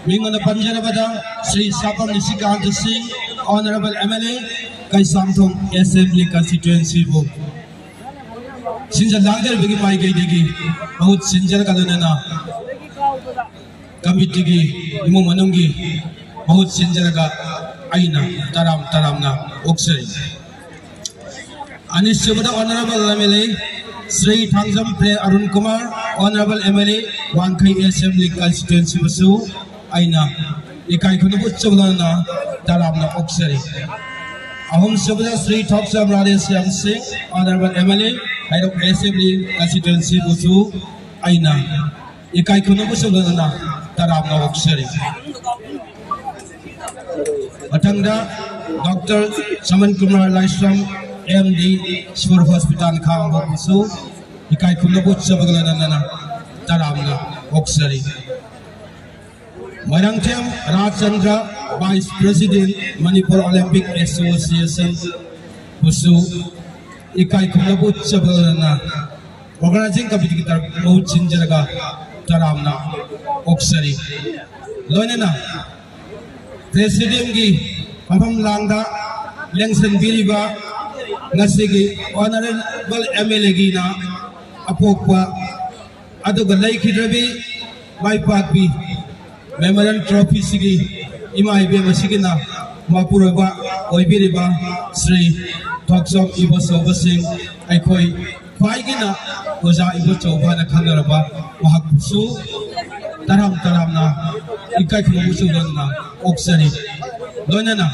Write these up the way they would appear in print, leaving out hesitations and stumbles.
Mingana Panjarabada, Sri Sapam Nishikant Singh, Honorable MLA, Kaisamthong Assembly Constituency Vote. Sinja Langer Bigi Mai Gigi, Out Sinjar Kalunana, Kamitigi, Imu Manungi, Out Sinjaraga, Aina, Taramna, Oxley. Anishabada Honorable MLA, Sri Thangjam Pre Arun Kumar, Honorable MLA, Wangkai Assembly Constituency Vasu, Aina, Ikai Kunubut Chabana, Taramna Oxley. Ahum Sabada Sri Thopsam Radhe Siam Singh, Honorable MLA, Head of Assembly Constituency Vasu, Aina, Ikai Kunubut Chabana, Taramna Oxley. Atangda, Dr. Saman Kumar Laishram, MD, Shur Hospital Kham Vasu, Ikai Kunubut Chabana, Taramna Oxley. Marangtiam Rajchandra, Vice President, Manipur Olympic Association, Vasu, Ikai Kunubut Chabana, Organizing Committee Mohut Sinjaraga, Taramna Oxley. Lonena, President Gi, Pam Langa, Lengsen Biriba, Nasigi, Honorable MLA Gina, Apokwa, Adoga Lake Rabi, Maipapi, Memorial Trophy Sigi, Imai Bema Sigina, Mapuraba, Oibiriba, Sri, Toxom Iboso Singh, Aikoi, Paigina, Oza Iboso, Vana Kandaraba, Mahakusu, Taramna, Ikai Kumusuna, Oxani, Lonana,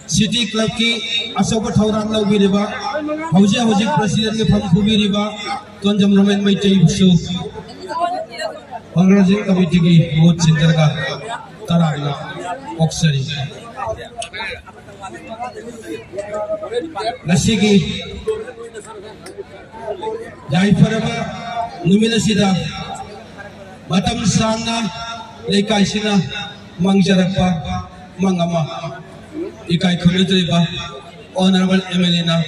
City Club Ki, Asoka Tauranga Viriba, Hoji President Pamu Viriba, Tonjam Roman Maitei Busu, Organizing Committee, Mohut Sinjaraga, Taramna Oxani. Nasigi Jaifaraba, Numilasida, Matam Sana, Lekaisina, Mangjarapa, Mangama, Ikai Kunudriba, Honorable Emelina,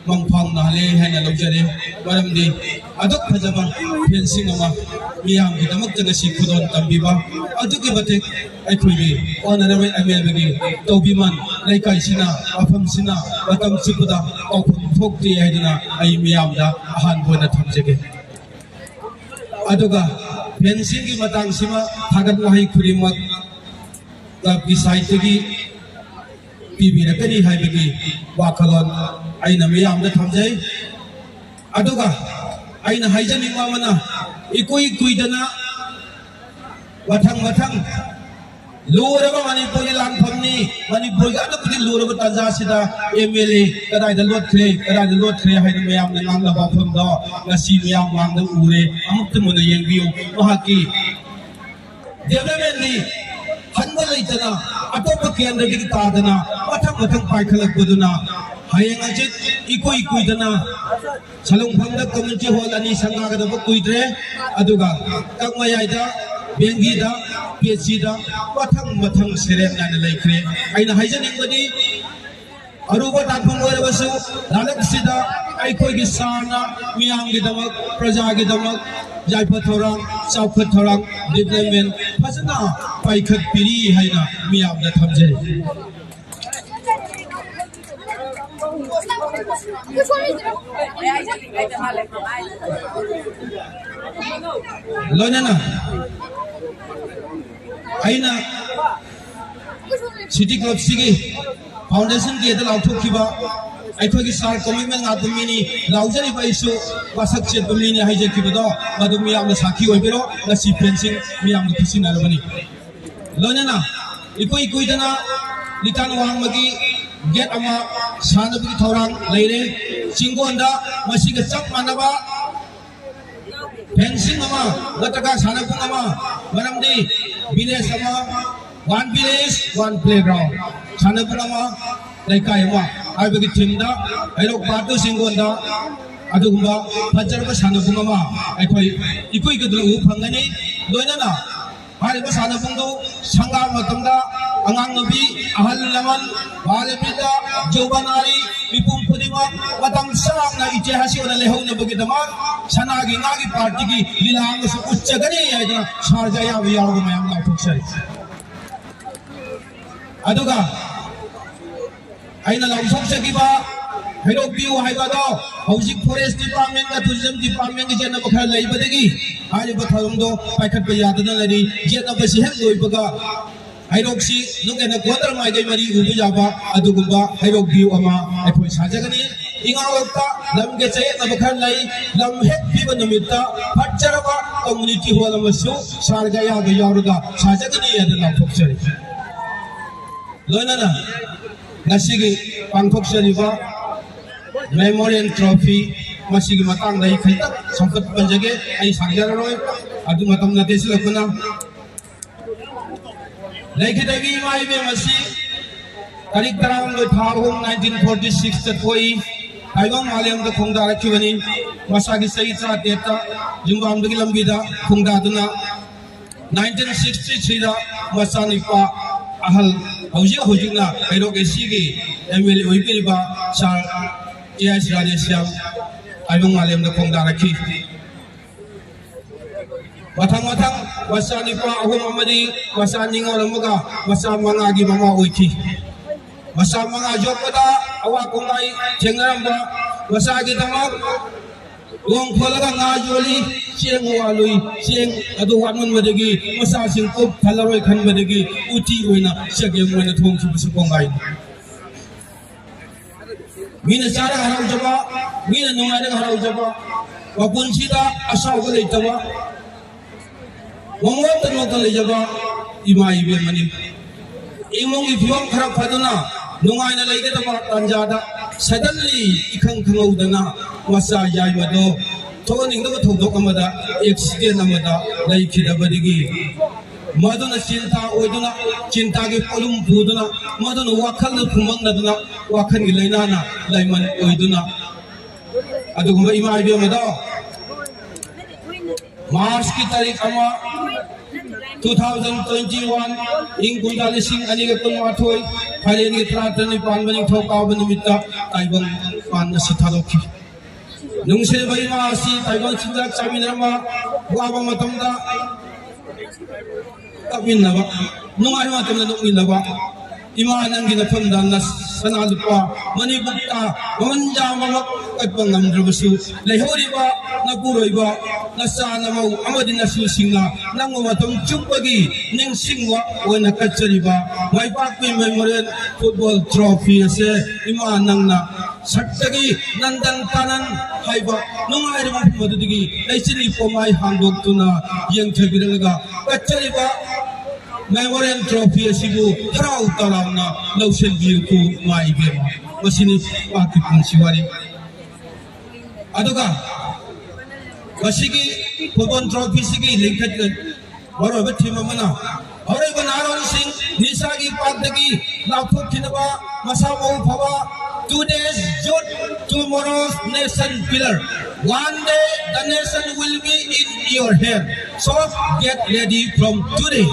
Mangpang Nale, Hana Luxury, Maramdi, Adok Pajama, Pensingama, Miam, Gitamaktanasi Kudon Tambiba, Adukibate, Equity, Honorable Emeligi, Tobiman, Lekaisina, Apam Sina, Matam Sipuda, Open Tokti Edina, Ayamiamda, Hanbona Tamjege. Aduga, Pensingi Matang Sima, Hagat Wahi Kurimak, Bisaitigi, Bibi Rakani Haibigi, Wakalon, Aina Miam the Tamjay, Aduga, Aina Hajani Mamana, Ikui Kuidana, Watang, Lura Manipuri Lampani, Manipuri, Adapati Lura Tazasida, MLA, that I the Lord Clay, Haidamiam, the Langa Bafunda, Nasimiam, Wang the Ure, Amtamuna Yengu, Mahaki. Developmently, Handalatana, Atopaki and the Gitadana, Watam Paikala Kuduna, Hayangajit, Ikuidana, Salung Panda Community Hall and Isanaga the Bukuidre, Aduga, Takmayada, Bengida, Piezida, Watang Seren and Lake, Aina Hajaningadi, Aruba Tapungasu, Lalexida, Aikogisana, Miam Gidamak, Prajagidamak, Jaipatorang, Saupatorang, Development, Pasana, Paikat Piri, Haina, Miam the Tamjay. Lonana Aina City Club Sigi Foundation की ऐसा lout की बा ऐको की सार commitment आते mini लाउजरी बाइसो वासक चेत mini high जेकी बता मधु मियाम ने साखी हुए बिरो नसी फेंसिंग मियाम ने किसी नाल बनी लोनेना इको इतना लिटान वांग मगी गेट अमा शानबी थौरांग लेरे चिंगोंदा मसी के चक मानबा फेंसिंग अमा गतका शानबुंग अमा मरमदी विलेज अमा one village one playground शानबुंग अमा लेकाय अमा आइबगी टीमदा ऐरो पाटो सिंगोंदा अदुगुंबा फजरबा शानबुंग अमा ऐखोय इकोय गदु फंगनी लोइनाना हारिबा शानबुंगो संगा मतमदा angang nabi ahal laman balapida jobanari mipum pudima matang sarang na itihasi ona lehaw na bagidamag sanagi ngagi party ki lilang sa utsa gani ay na sarjaya biyaw mayam na puksari aduga aina langsung segiba Hello view haibado housing forest department ka tourism department ki jena bakha lai badegi hari batham do paikhat pe yadana lari jena basi hek loi baga hairok si nungena quarter mai gai mari ubu jaba adugumba hairok view ama aithoi sajagani ingawta lam ge chay na bakha lai lam hek piba numita phatcharaba community hall amasu sarga ya ga yaruga sajagani yadana thokchari loina na ngasigi pangthokchari ba Memorial Trophy masih matang dari kita sempat penjaga ai sarjana roy adu matam nate silakuna lagi kita mai be masih tarik terang lo tahun 1946 terkoi Taiwan malam da khongda rakhiwani masagi sai sa deta jumbam dagi lambida khongda duna 1963 da masani pa ahal hojina airo gesigi MLA oipilba sar Yes, Radhesyam, Aibung Malam da khongda rakhi. Matang masa nipa ahum amadi masa ningo lamuga masa mangagi mama oiki. Masa manga jopada awa kongai chengaramba masa gitama Wong kholaga ngajoli siang walui siang adu wanun madegi masa singkup thalaroi khan madegi uti oina syagem oina thong su kongai. Mina cara harau jaba, mina nungai harau jaba, wapun sida asal boleh jaba, wongwat terlalu jaba, imai ibu mani, imong ibuang kerap paduna, nungai na lagi jaba tanjada, suddenly ikang kangau dana masa jai mado, thon ingdo thok amada, accident amada, lagi kita berdigi. Maduna cinta ke polum buduna maduna wakal kumang naduna wakal gilaina na laiman oiduna adugumba ima ibe mado March ki tarik ama 2021 ing kundali sing ani ke kunmathoi phale ni tratani panbani thoka banimita taibang pan sithaloki nungse bai ma si taibang sinjak chaminama waba matamda Kapin na ba? Nung ano natin na nung ina ba? Imaan ang ginapanda na sanalpa, manibukta, mamanja mga kagpangamdrabasu, layhori ba, napuroy ba, nasana mo, amadin na susinga, nang umatong tsumpagi, ning singwa, o nakatsari ba, may pakwi memorial football trophy ase, imaan ang na, Sartagi nandang tanan haiba nung ay rin mga madudigi ay sinipo may handog to na yung tagiralaga katsali ba memorial trophy asibu haraw talaw na lausel biyo ko maibema masini pati pong siwari aduga masigi pupon trophy sige lingkat baro ba tima mana Oray ba naroon sing nisagi pagdagi lapot kinaba masamo paba 2 days, tomorrow's nation pillar. One day, the nation will be in your hand. So, get ready from today.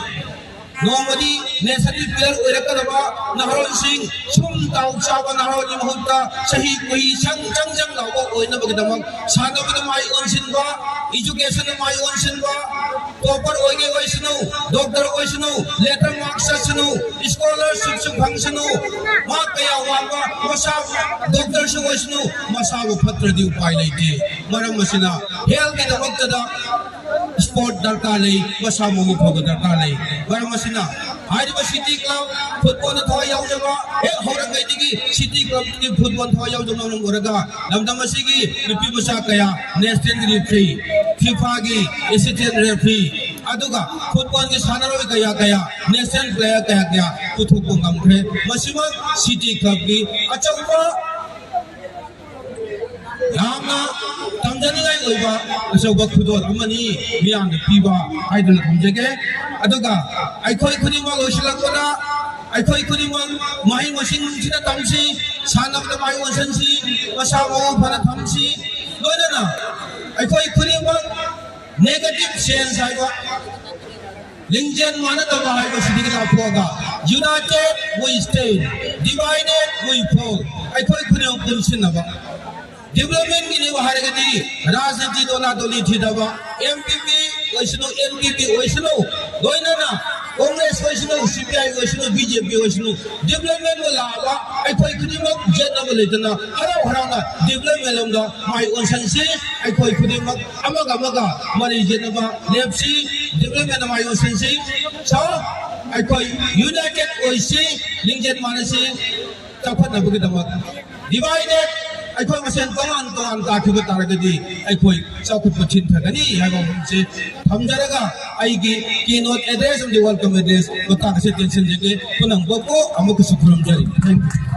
Normally, nation pillar urekanaba naharon sing sumtaw sawa naharon yung mahunta sahi kuhi sang lawa oy na bagdamang sana ba may onsin ba education na may onsin ba topper oy ge oy sino doctor oy sino letter marks sino scholarship sung function no ma kaya wawa masa doctor sung oy sino masawo patra di upay laite marang masina health ke damagtada sport darkalay masamo mo pagod darkalay marang masina hari ba city club football na thoya yaw jaba horang ngay digi city club ni football thoya yaw jaba nang oraga lamdam masigi nipi masa kaya national referee FIFA gi assistant referee aduga football gi sanaroi kaya national player kaya puthuk ko ngamkhre masima city club gi achauba yamna tamjani ngai loiba achauba khudol amani miyam de piba haidun thamjege aduga aikhoi khudima losilakona aikhoi khudima mai machine sina tamsi sanabda mai wasan si masamo phana thamsi loina aikhoi khudima negative sense aiba lingjen mana ta bahai ba sidikla phoga united we stand divided we fall aikhoi khudima pulsinaba development ni bahare gadi rajniti dola doli thidaba MPP oisno NPP oisno doina na Congress oisno CPI ओइसनु BJP ओइसनु development को लावा अखोई खुदिमक जेनब लेतना हराव हरावना development lambda माइ ओनसनसे अखोई खुदिमक अमगा मरि जेनबा लेपसी development माइ ओनसनसे सा अखोई यूनाइटेड ओइसे लिंजेन मानसे चाफतनबगिदमक डिवाइडेड अखोई मसेन तोंगान काठिब तारगदी अखोई चाखुत पछिन थगनी हाइबा से थमजरगा आइगी keynote address of the welcome address बता से टेंशन जगे पुनंग बको अमुक सुखरम जरी thank you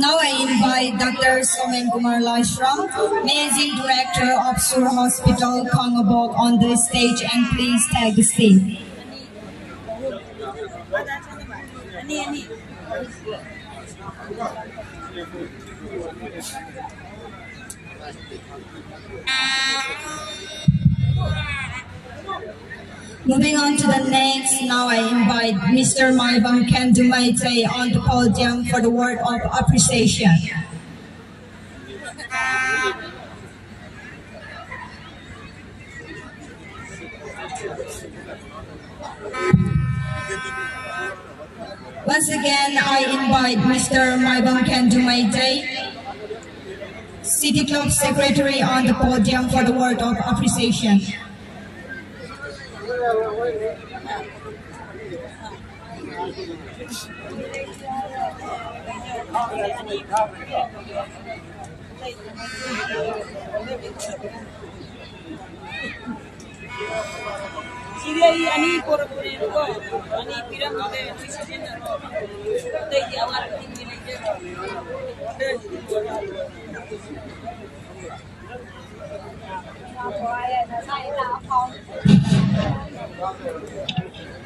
Now I invite Dr. Somen Kumar Lashram, Managing Director of Sur Hospital, Kongabok, on the stage, and please take the stage. Moving on to the next, now I invite Mr. Maibang Kendumaite on the podium for the word of appreciation. Once again, I invite Mr. Maibang Kendumaite, City Club Secretary, on the podium for the word of appreciation.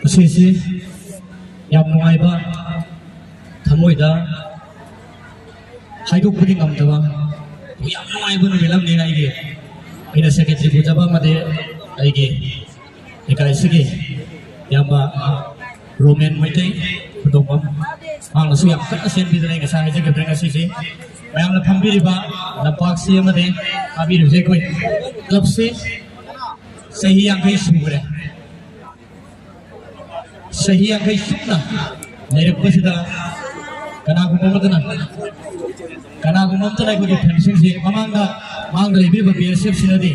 Sisi yang nungaiba thamoida haiduk puding amdawa yang nungaiba nubilam ni naigi ina secretary bujaba made aigi ikai sige yang ba Roman Maitei kudongam ang lasu yang kat asen bidana nga sa jaga brenga sisi mayam na phambiri ba lampak si made abi ruje koi club se sahi yang kai sumure सही अंगई सुपना मेरे पसीदा कना गुममतना को fencing से मांगा लेबी BSF सिनदी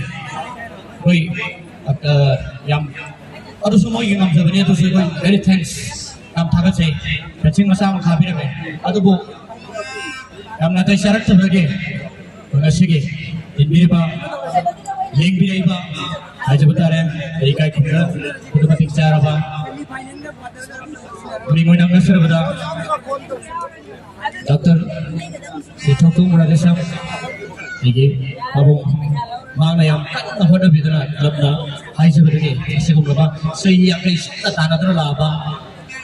कोई याम अदु समय young जबने तो से कोई वेरी थैंक्स नाम थागत से फेंसिंग मसा खाबी रे अदुबो याम नाते शरत बगे नसिगे इनबिबा लेंग बिरेबा आज बता रहे एकाई खुदा खुदमतिक चाराबा Minggu yang lalu sudah Dr. Sitoku Muradesam ini abu mana yang kan hoda bidana labna hai sebetulnya masih kumpulan saya yang kayak tanah terlaba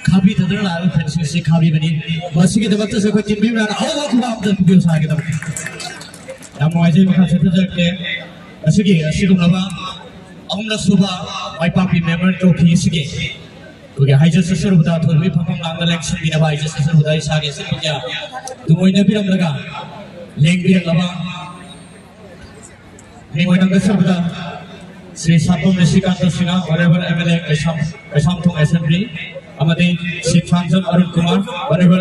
kabi terlalu fancy kabi bani masih kita betul saya kecil bimana awak aku apa video saya kita namun aja mereka seterusnya masih kumpulan amna suba my papi member trophy sige Oke, hajar sesuatu buat tuh, tapi papa nggak election bina hajar sesuatu buat isa gitu punya. Tunggu ini bilang mereka, leng bilang lama. Minggu ini nggak sesuatu buat Sri Sabtu Mesikanto Singa, whatever MLA Kesam Thong Assembly, amade Sri Franson Arun Kumar, whatever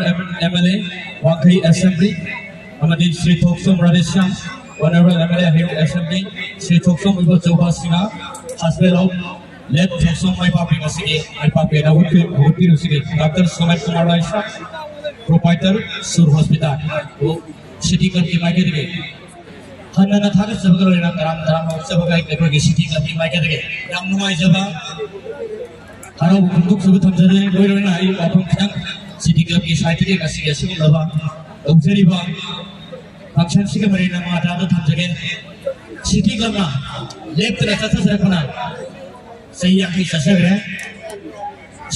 MLA Wakhi Assembly, amade Sri Thoksum Radesham, whatever MLA Hill Assembly, Sri Thoksum Ibu Joba Singa, Hasbelov. Let Thoksum my papi ngasih, my papi na would be ngasih. Dr. Somen Kumar Lashram, proprietor Sur Hospital, city ka di maike dige. Hana na thagas sebagai orang daram sebagai sebagai city ka di maike dige. Yang numai jaba, harap untuk sebut hamzade, boleh na ayu apun kadang city ka di site dige ngasih sih laba. Observe ba, function sih kemarin nama ada hamzade. City ka na, left rasa saya pernah. सही आखिरी सशग है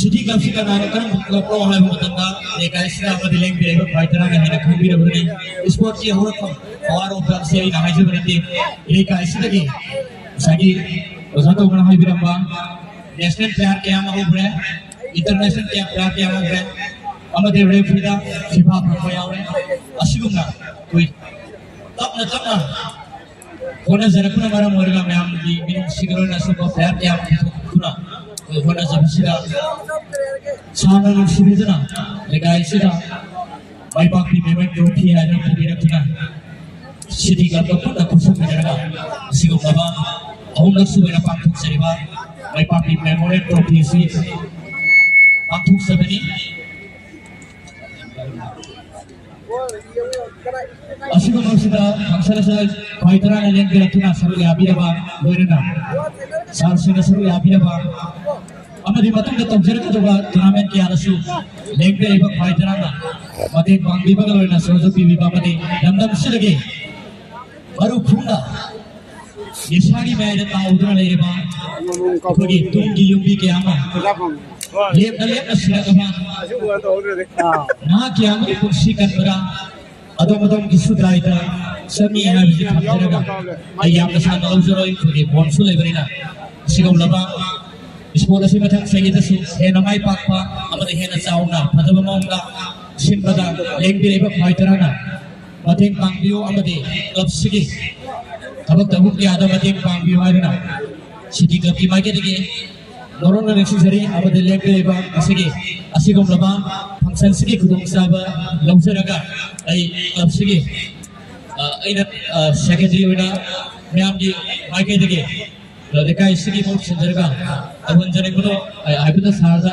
city कब से करना करम लोगों वाले मुतंगा एक ऐसे आवाज़ लेंगे भी एक फाइटर आने हैं खंबी रबड़ी स्पोर्ट ये हो रखा और ऊपर से ये नहाई जबरती एक ऐसे लगी सही उसे तो बना है बिरंबा नेशनल प्लेयर के यहाँ हो रहे इंटरनेशनल प्लेयर के यहाँ हो रहे हमारे रेफरीदा फिफा प्रमोया हो रहे अशिगुना कोई तब न Kona zara kuna mara morga me am di minum sigaro na suba player ya kuna ꯍꯣꯠꯅꯖꯕꯁꯤꯗ ꯁꯥꯡꯅ ꯅꯨꯡꯁꯤꯕꯤꯗꯨꯅ ꯂꯩꯀꯥꯏꯁꯤꯗ ꯃꯥꯏꯄꯥꯛꯄꯤ ꯃꯦꯃꯣꯔꯤꯌꯦꯜ ꯇ꯭ꯔꯣꯐꯤ ꯍꯥꯏꯅ ꯄꯨꯕꯤꯔꯛꯇꯨꯅ ꯁꯤꯇꯤ ꯀ꯭ꯂꯕꯀ ꯄꯨꯟꯅ ꯈꯨꯠꯁꯝꯅꯔꯒ ꯑꯁꯤꯒꯨꯝꯂꯕ ꯑꯍꯨꯝꯂꯛ ꯁꯨꯕ ꯄꯥꯡꯊꯣꯛꯆꯔꯤꯕ ꯃꯥꯏꯄꯥꯛꯄꯤ ꯃꯦꯃꯣꯔꯤꯌꯦꯜ ꯇ꯭ꯔꯣꯐꯤ ꯑꯁꯤ ꯄꯥꯡꯊꯣꯛꯆꯕꯅꯤ ꯑꯁꯤꯒꯨꯝꯕꯁꯤꯗ ꯐꯪꯁꯟ ꯑꯁꯤꯗ ꯈ꯭ꯋꯥꯏ ꯇꯔꯥꯅ ꯂꯦꯡꯕꯤꯔꯛꯇꯨꯅ ꯁꯔꯨꯛ ꯌꯥꯕꯤꯔꯕ ꯂꯣꯏꯅꯅ ꯁꯥꯔꯁꯤꯡꯅ ꯁꯔꯨꯛ ꯌꯥꯕꯤꯔꯕ ꯑꯃꯗꯤ ꯃꯇꯨꯡꯗ ꯇꯧꯖꯔꯛꯀꯗꯕ ꯇꯣꯔꯅꯥꯃꯦꯟ ꯀꯌꯥꯗꯁꯨ ꯂꯦꯡꯕꯤꯔꯛꯏꯕ ꯈ꯭ꯋꯥꯏ ꯇꯔꯥꯅ ꯃꯇꯦꯡ ꯄꯥꯡꯕꯤꯕꯒ ꯂꯣꯏꯅꯅ ꯁꯍꯣꯖꯣꯛ ꯄꯤꯕꯤꯕ ꯑꯃꯗꯤ ꯂꯝꯗꯝꯁꯤꯗꯒꯤ ꯃꯔꯨꯞ ꯈꯨꯝꯅ ꯅꯤꯁꯥꯒꯤ ꯃꯌꯥꯏꯗ ꯇꯥꯎꯗꯨꯅ ꯂꯩꯔꯤꯕ ꯑꯩꯈꯣꯏꯒꯤ ꯇꯨꯡꯒꯤ ꯌꯨꯝꯕꯤ ꯀꯌꯥ ꯑꯃ ꯂꯦꯞꯅ ꯂꯦꯞꯅ ꯁꯤꯔꯛꯂꯕ ꯅꯍꯥ ꯀꯌꯥ ꯑꯃꯒꯤ ꯄꯨꯟꯁꯤ ꯀꯟꯕꯗ ꯑꯗꯣꯝ ꯑꯗꯣꯝꯒꯤ ꯁꯨꯗ꯭ꯔꯥꯏꯗ ꯆꯪꯉꯤ ꯍꯥꯏꯕꯁꯤ ꯊꯝꯖꯔꯒ ꯑꯩ ꯌꯥꯝꯅ ꯁꯥꯟꯅ ꯂꯧꯖꯔꯣꯏ ꯑꯩꯈꯣꯏꯒꯤ ꯕꯣꯟꯁꯨ ꯂꯩꯕꯅꯤ나 ꯑꯁꯤꯒꯨꯝꯂꯕ ꯏꯁꯄꯣꯔꯠ ꯑꯁꯤ ꯃꯊꯪ ꯆꯍꯤꯗꯁꯨ ꯍꯦꯟꯅ ꯃꯥꯏ ꯄꯥꯛꯄ ꯑꯃꯗꯤ ꯍꯦꯟꯅ ꯆꯥꯎꯅ ꯐꯖꯕ ꯃꯑꯣꯡꯗ ꯁꯤꯟꯕꯗ ꯂꯦꯡꯕꯤꯔꯤꯕ ꯈ꯭ꯋꯥꯏ ꯇꯔꯥꯅ ꯃꯇꯦꯡ ꯄꯥꯡꯕꯤꯌꯨ ꯑꯃꯗꯤ ꯀ꯭ꯂꯕꯁꯤꯒꯤ ꯊꯕꯛ ꯇꯧꯕ ꯀꯌꯥꯗ ꯃꯇꯦꯡ ꯄꯥꯡꯕꯤꯌꯨ ꯍꯥꯏꯗꯨꯅ ꯁꯤꯇꯤ ꯀ꯭ꯂꯕꯀꯤ ꯃꯥꯏꯀꯩꯗꯒꯤ ꯅꯣꯔꯣꯟꯅ ꯅꯤꯡꯁꯤꯡꯖꯔꯤ ꯑꯃꯗꯤ ꯂꯦꯡꯕꯤꯔꯤꯕ ꯉꯁꯤꯒꯤ ꯑꯁꯤꯒꯨꯝꯂꯕ ꯐꯪꯁꯟꯁꯤꯒꯤ ꯈꯨꯗꯣꯡꯆꯥꯕ ꯂꯧꯖꯔꯒ ꯑꯩ ꯀ꯭ꯂꯕꯁꯤꯒꯤ ꯑꯩꯅ ꯁꯦꯀ꯭ꯔꯦꯇꯔꯤ ꯑꯣꯏꯅ ꯃꯌꯥꯝꯒꯤ ꯃꯥꯏꯀꯩꯗꯒꯤ ꯂꯩꯀꯥꯏꯁꯤꯒꯤ ꯃꯍꯨꯠ ꯁꯤꯟꯖꯔꯒ ꯇꯧꯍꯟꯖꯅꯤꯡꯕꯗꯣ ꯍꯥꯏꯐꯦꯠꯇ ꯁꯥꯔꯗ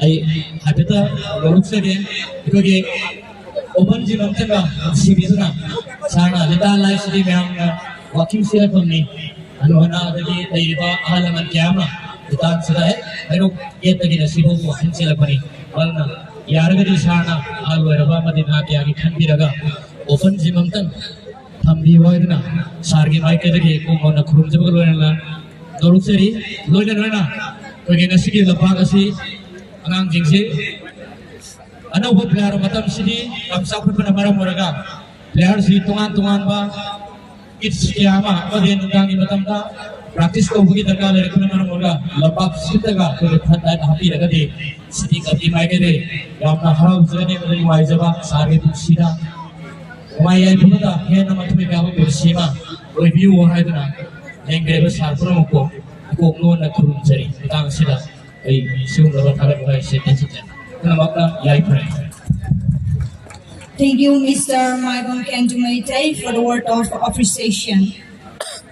ꯑꯩ ꯍꯥꯏꯐꯦꯠꯇ ꯂꯧꯔꯛꯆꯒꯦ ꯑꯩꯈꯣꯏꯒꯤ ꯑꯣꯄꯟꯁꯤꯡ ꯑꯃꯇꯪꯒ ꯅꯨꯡꯁꯤꯕꯤꯗꯨꯅ ꯁꯥꯔꯅ ꯂꯤꯇꯥ ꯂꯥꯏꯁꯤꯗꯤ ꯃꯌꯥꯝꯅ ꯋꯥꯛꯀꯤꯡ ꯁꯤꯔꯛꯐꯝꯅꯤ ꯑꯗꯨꯗꯒꯤ ꯂꯩꯔꯤꯕ ꯑꯍꯜ ꯂꯃꯟ ꯀꯌꯥ ꯑꯃ ꯂꯤꯇꯥꯟꯁꯤꯗ ꯍꯩꯔꯣꯛ ꯒꯦꯠꯇꯒꯤꯅ ꯁꯤꯐꯥꯎ ꯋꯥꯛꯀꯤꯡ ꯆꯦꯜꯂꯛꯄꯅꯤ ꯑꯗꯨꯅ ꯌꯥꯔꯒꯗꯤ ꯁꯥꯔꯅ ꯑꯍꯜ ꯑꯣꯏꯔꯕ ꯑꯃꯗꯤ ꯅꯍꯥ ꯀꯌꯥꯒꯤ ꯈꯟꯕꯤꯔꯒ ꯑꯣꯄꯟꯁꯤꯡ ꯑꯃꯇꯪ ꯊꯝꯕꯤꯌꯨ ꯍꯥꯏꯗꯨꯅ ꯁꯥꯔꯒꯤ ꯃꯥꯏꯀꯩꯗꯒꯤ ꯀꯣꯡꯒꯣꯟꯅ ꯈꯨꯔꯨꯝꯖꯕꯒ ꯂꯣꯏꯅꯅ ꯂꯧꯔꯛꯆꯔꯤ ꯂꯣꯏꯅ ꯂꯣꯏꯅ ꯑꯩꯈꯣꯏꯒꯤ ꯉꯁꯤꯒꯤ ꯂꯝꯄꯥꯛ ꯑꯁꯤ ꯑꯉꯥꯡꯁꯤꯡꯁꯤ ꯑꯅꯧꯕ ꯄ꯭ꯂꯦꯌꯥꯔ ꯃꯇꯝꯁꯤꯗꯤ ꯌꯥꯝ ꯆꯥꯎꯈꯠꯄꯅ ꯃꯔꯝ ꯑꯣꯏꯔꯒ ꯄ꯭ꯂꯦꯌꯥꯔꯁꯤ ꯇꯣꯉꯥꯟ ꯇꯣꯉꯥꯟꯕ ꯀꯤꯠꯁ ꯀꯌꯥ ꯑꯃ ꯑꯃꯗꯤ ꯅꯨꯡꯗꯥꯡꯒꯤ ꯃꯇꯝꯗ ꯄ꯭ꯔꯥꯛꯇꯤꯁ ꯇꯧꯕꯒꯤ ꯗꯔꯀꯥꯔ ꯂꯩꯔꯛꯄꯅ ꯃꯔꯝ ꯑꯣꯏꯔꯒ ꯂꯝꯄꯥꯛ ꯁꯤꯠꯇꯒ ꯑꯩꯈꯣꯏꯒꯤ ꯐꯟ ꯗꯥꯏꯠ ꯍꯥꯞꯄꯤꯔꯒꯗꯤ ꯁꯤꯇꯤ ꯀ꯭ꯂꯕꯀꯤ ꯃꯥꯏꯀꯩꯗꯒꯤ ꯌꯥꯝꯅ ꯍꯔꯥꯎꯖꯒꯅꯤ ꯑꯃꯗꯤ ꯅꯨꯡꯉꯥꯏꯖꯕ ꯁꯥꯔꯒꯤ ꯄꯨꯟꯁꯤꯗ ꯅꯨꯡꯉꯥꯏ ꯌꯥꯏꯐꯕꯗ ꯍꯦꯟꯅ ꯃꯊꯣꯏ ꯀꯥꯕ ꯄꯨꯟꯁꯤ ꯑꯃ ꯑꯣꯏꯕꯤꯌꯨ ꯍꯥꯏꯗꯨꯅ ꯂꯦꯡꯕꯤꯔꯤꯕ ꯁꯥꯔ ꯄꯨꯝꯅꯃꯛꯄꯨ ꯏꯀꯣꯛꯂꯣꯟꯅ ꯈꯨꯔꯨꯝꯖꯔꯤ ꯃꯇꯥꯡ ꯑꯁꯤꯗ ꯑꯩ ꯁꯤꯒꯨꯝꯂꯕ ꯊꯥꯒꯠꯄ ꯍꯥꯏꯁꯦ ꯇꯦꯟꯖꯟꯖꯔꯤ ꯄꯨꯝꯅꯃꯛꯅ yaipare. Thank you, Mr. Maibong Kendumaite, for the word of appreciation.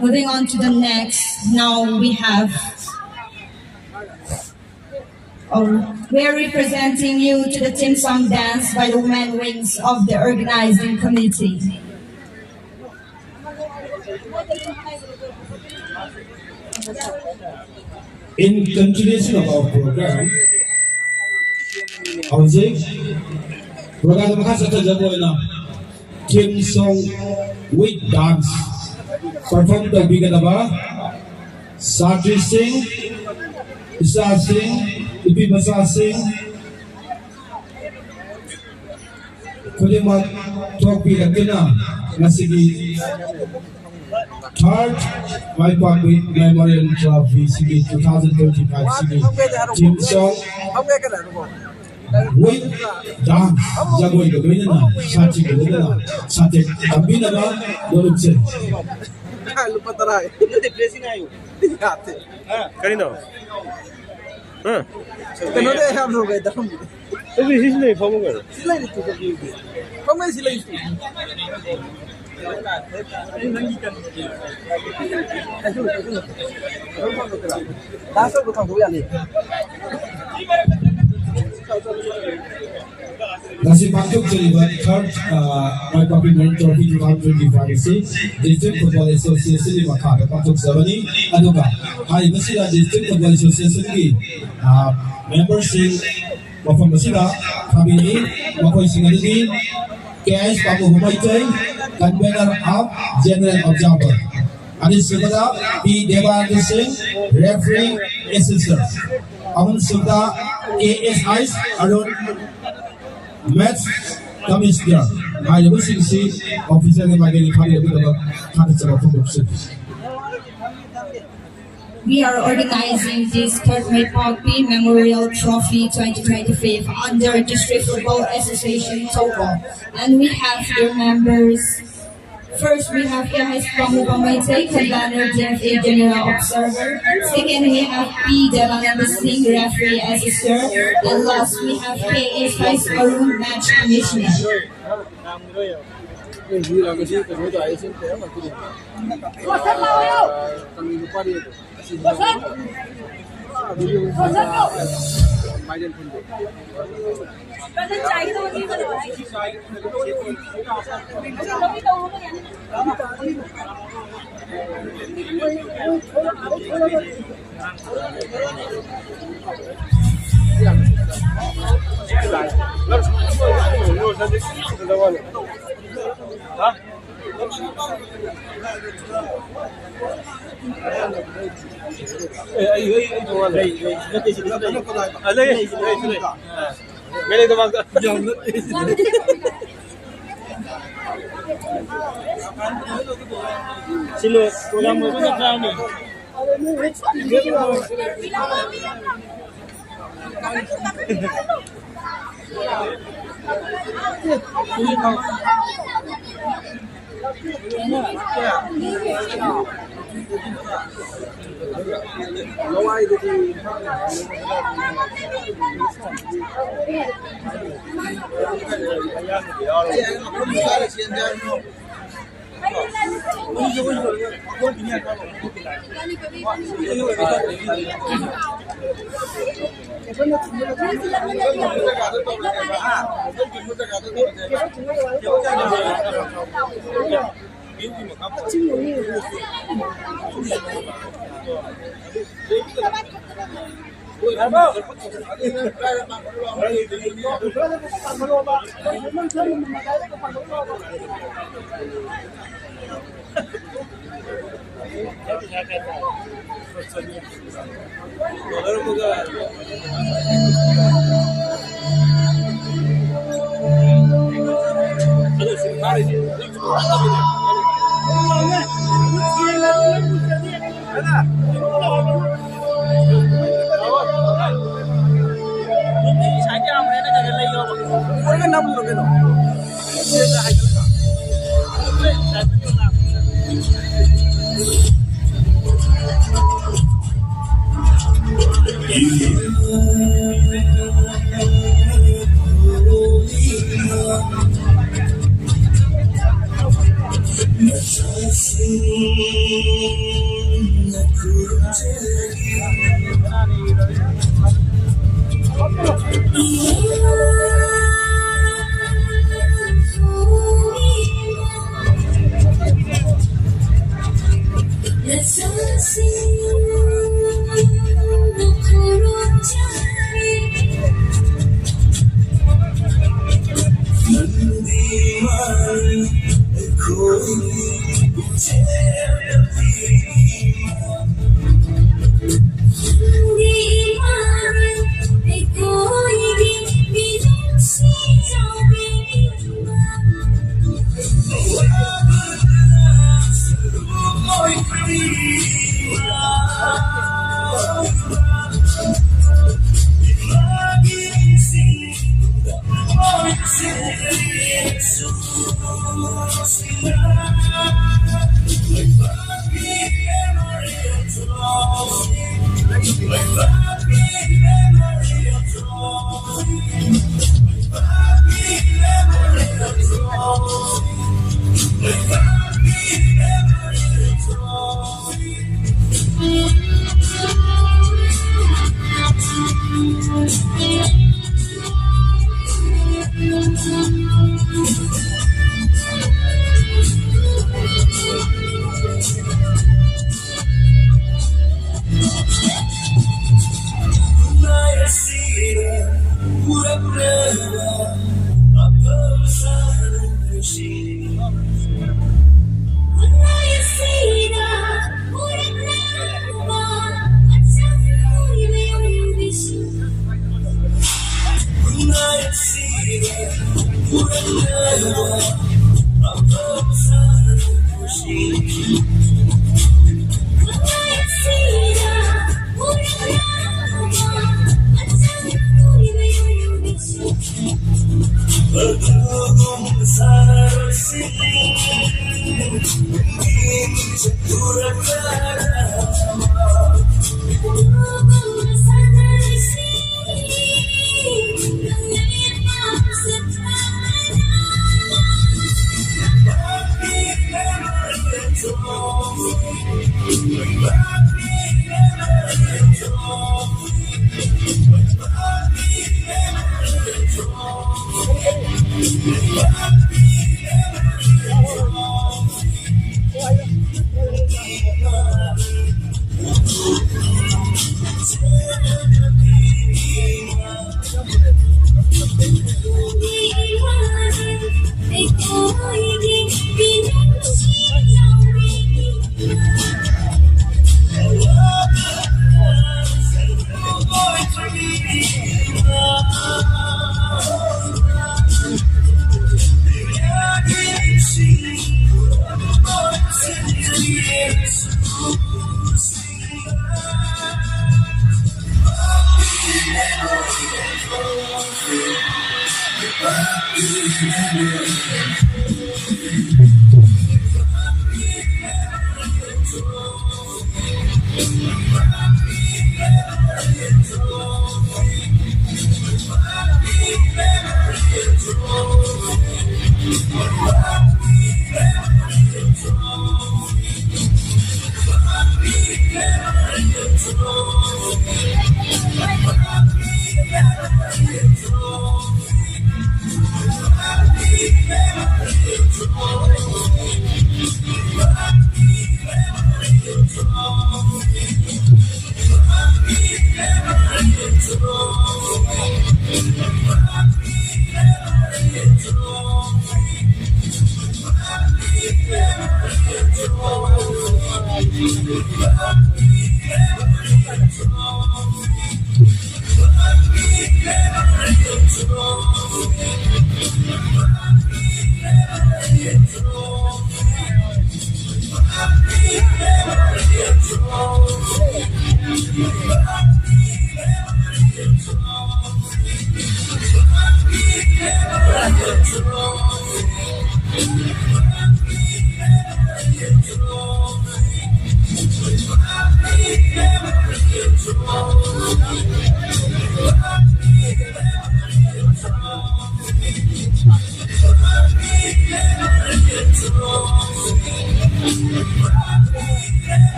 Moving on to the next, now we are representing you to the Team Song Dance by the women wings of the organizing committee. In continuation of our program, program Team Song with Dance performed by Bigadaba, Satri Singh, Isa Singh, Ipi Basa Singh, Kulimat Topi Latina, Nasigi, third Maipapi Memorial Trophy Sigi 2025 Sigi Team Song with Dance Jagoy Gavina Sachi Gavina Sate Abinaba Dolupse lupa taray. Hindi blessing ayo. Ate. Kanino? Kano de ham ho gaya darum. Sabi sila yung pamo garo. Sila nito sa video. Pamay sila ito. Daso ko tang buya ni. Nasi Patuk Jalibat third Maipapi Memorial Trophy 2025 District Football Association ni Makata Patuk Savani aduga hai masila District Football Association ki members sing mafam masila kami makoi singadi cash pamu humai chai convener of general observer ani sugada P Devendra Singh referee assistant amun sugda ASIs Arun Match Commissioner. I wish to see officer in my daily party of the We are organizing this third Maipapi Memorial Trophy 2025 under District Football Association Togo, and we have their members First, we have K.S. Pamukamaitay, Commander DFA General Observer. Second, we have P. Devananda Singh, Referee Assessor. And last, we have K.S. Vice Arun, Match Commissioner.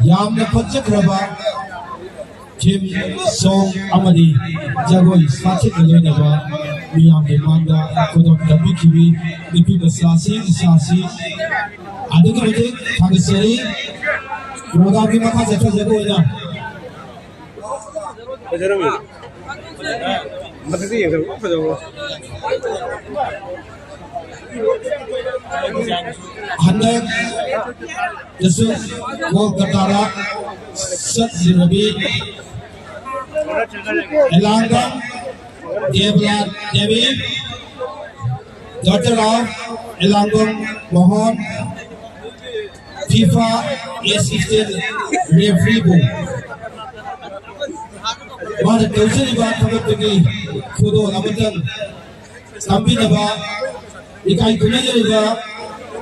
Yam the Pachakraba Kim Song Amadi Jagoi Sachi Lenava Miyam the Manda Kodok Dabikibi Nipi the Sasi Adikati Tagasari Roda Bimaka Zeta Zagoya Handak Yesus Wolkatara Satsirabi, Elangam, Devlat Devi, daughter of Elangam Mohan, FIFA assistant referee board. Mada Kausari ba thabat tagi kudo namatan sambil naba ikai kunajari ba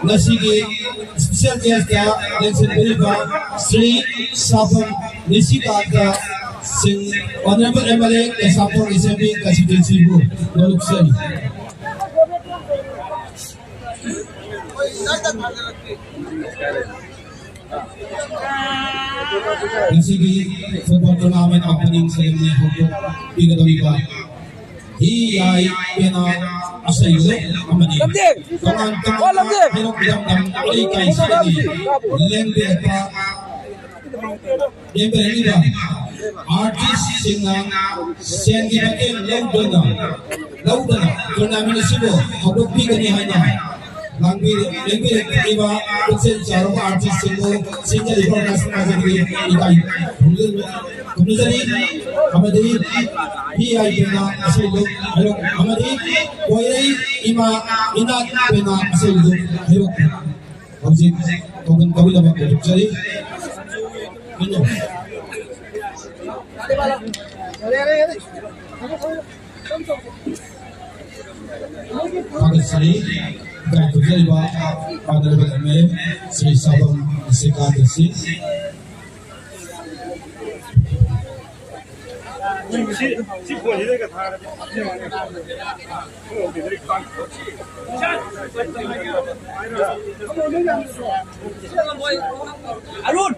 nasigi special guest ya election bill ba Sri Sapam Nisikanta Singh Honorable MLA Sapam Assembly Constituency board Noluksari. Nasigi football tournament opening ceremony hoto pinagaliba. Hiyay pina asaylo amani. Kaman hirok bidang ay kay sini lembe pa lembe niba artist singang sendi batin laudana tournament sibo hoto pinagaliba. Langbi iba kutsen charo artist singo singa dipornas majari ikai kumuzari amadi hiyay pina asaylo ayok amadi koyai ima inat pina asaylo ayok objek togen kawila ba kumuzari ino Pagisari Kaya kumuzari ba Honorable MLA Sri Sapam Nisikanta Singh. Arun.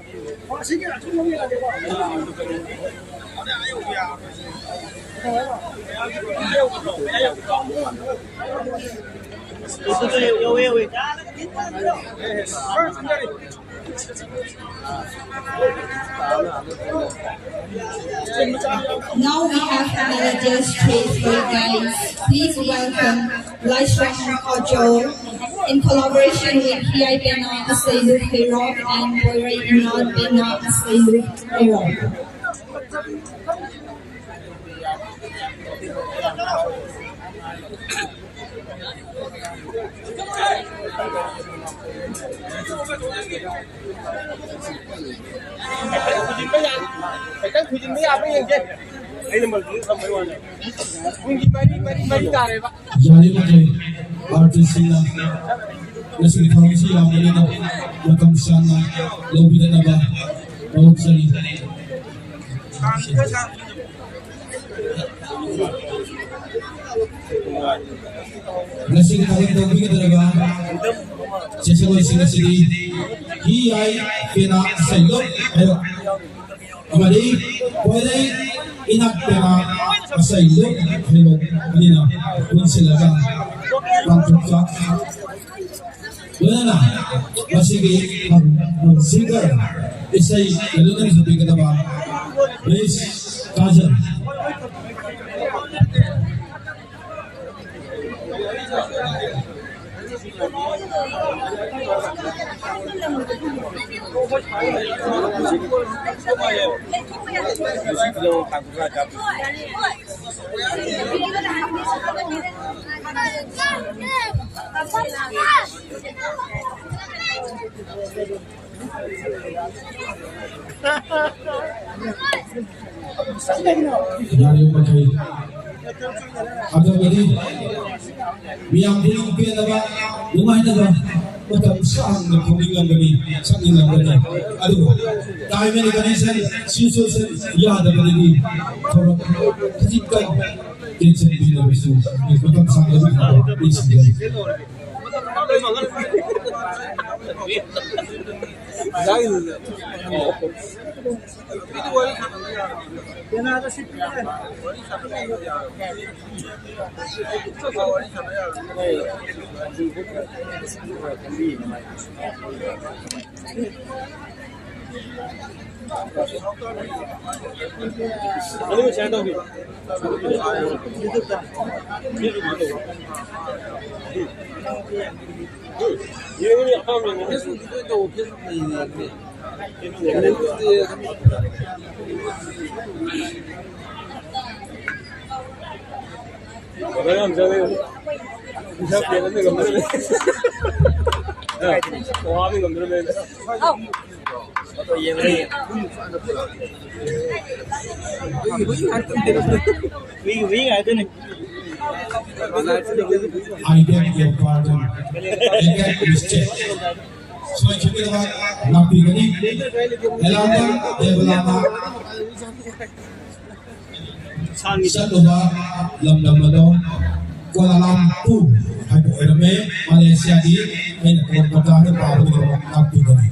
Now we have managers trade for guys. Please welcome Laishwang Kojo in collaboration with Hiyay Pena Asaylu Herok and Boyray Inad Pena Asaylu Herok. Jadi macam artis sila nasi kami siapa ni nak macam sana lebih dan apa orang seni. Nasi kami lebih kita apa sesuai sini sini hiyay pina saylo ayo amadi boleh inak pina saylo ayo ni na pun silakan bantuka mana masih singer isai lalu ni seperti kata apa please kajan Dari pakai agak beri biang biang biang apa rumah itu apa macam sang nak kuningan beri sangingan beri aduh time ni condition situation ya ada beri thora kejikan tension bila bisu macam sang lebih isi 我让这个，你像别的那个没得，我那个没得。我也没。Wing ada nih. I beg your pardon. Again, mistake. So kita nabi ini, elama, elama. Sa lupa lam-lam Kuala Lumpur ay Erme Malaysia di ay nagpapatay ng paro ng nabi ini.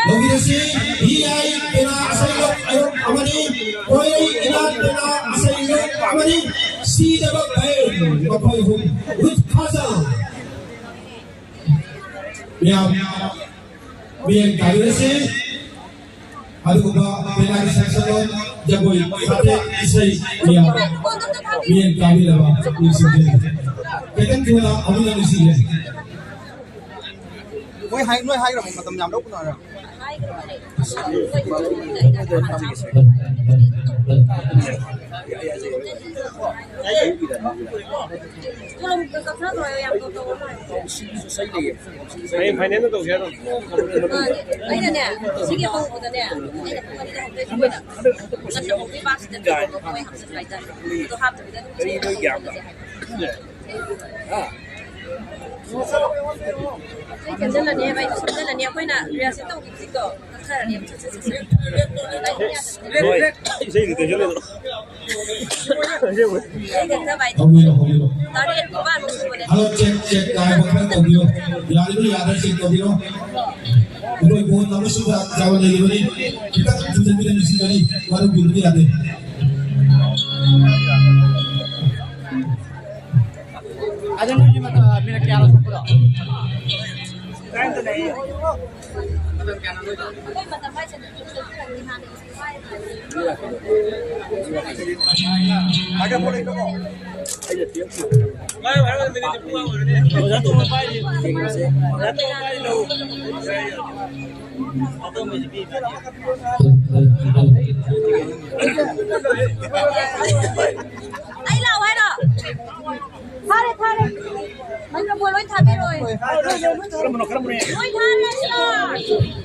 Logisi hiyay kina asaylo ayok amani koi ina kina asaylo amani si dabak bae bapai hum with puzzle biang kalirasi aduh ba penari section jagoi sate isai biang kalilawa nisije kaitan kila amuna nisije nuôi hai rồi mà tầm nhầm đâu có rồi Anh phải nén nó đầu kia rồi. Anh này nè, xí cái hông của nè, anh là không đi học đây chui nè, nó sẽ một cái bát sẽ được một cái học sinh phải đây, tôi học từ đây tôi chơi. Cái chân là nhẹ vậy, chân là nhẹ quay nè, rồi sẽ tông cái cỏ, nó là nhẹ chân chân. Rồi, xây cái chỗ này rồi. Halo cek kaya bukan tobio. Yang ini ada cek tobio. Kalau ibu nama sudah jawab lagi ini, kita sudah tidak di sini baru binti ada. ada nih mata mina kaya harus pura kan tuh deh agak boleh dong satu mobile lo atau masih bisa Ai nào hay nào tha đi mình là buổi lối tha đi rồi lối tha đi start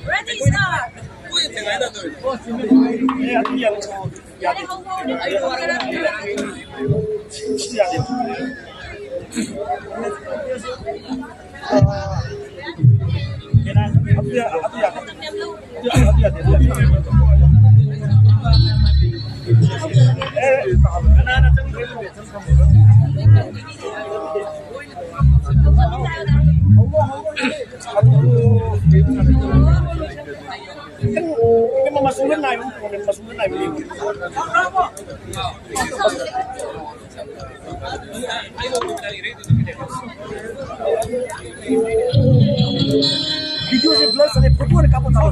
ready start cái này không vô được cái Mau masuk bên này không? Mình masuk bên này mình đi. Video sebelah sana perempuan kamu tahu?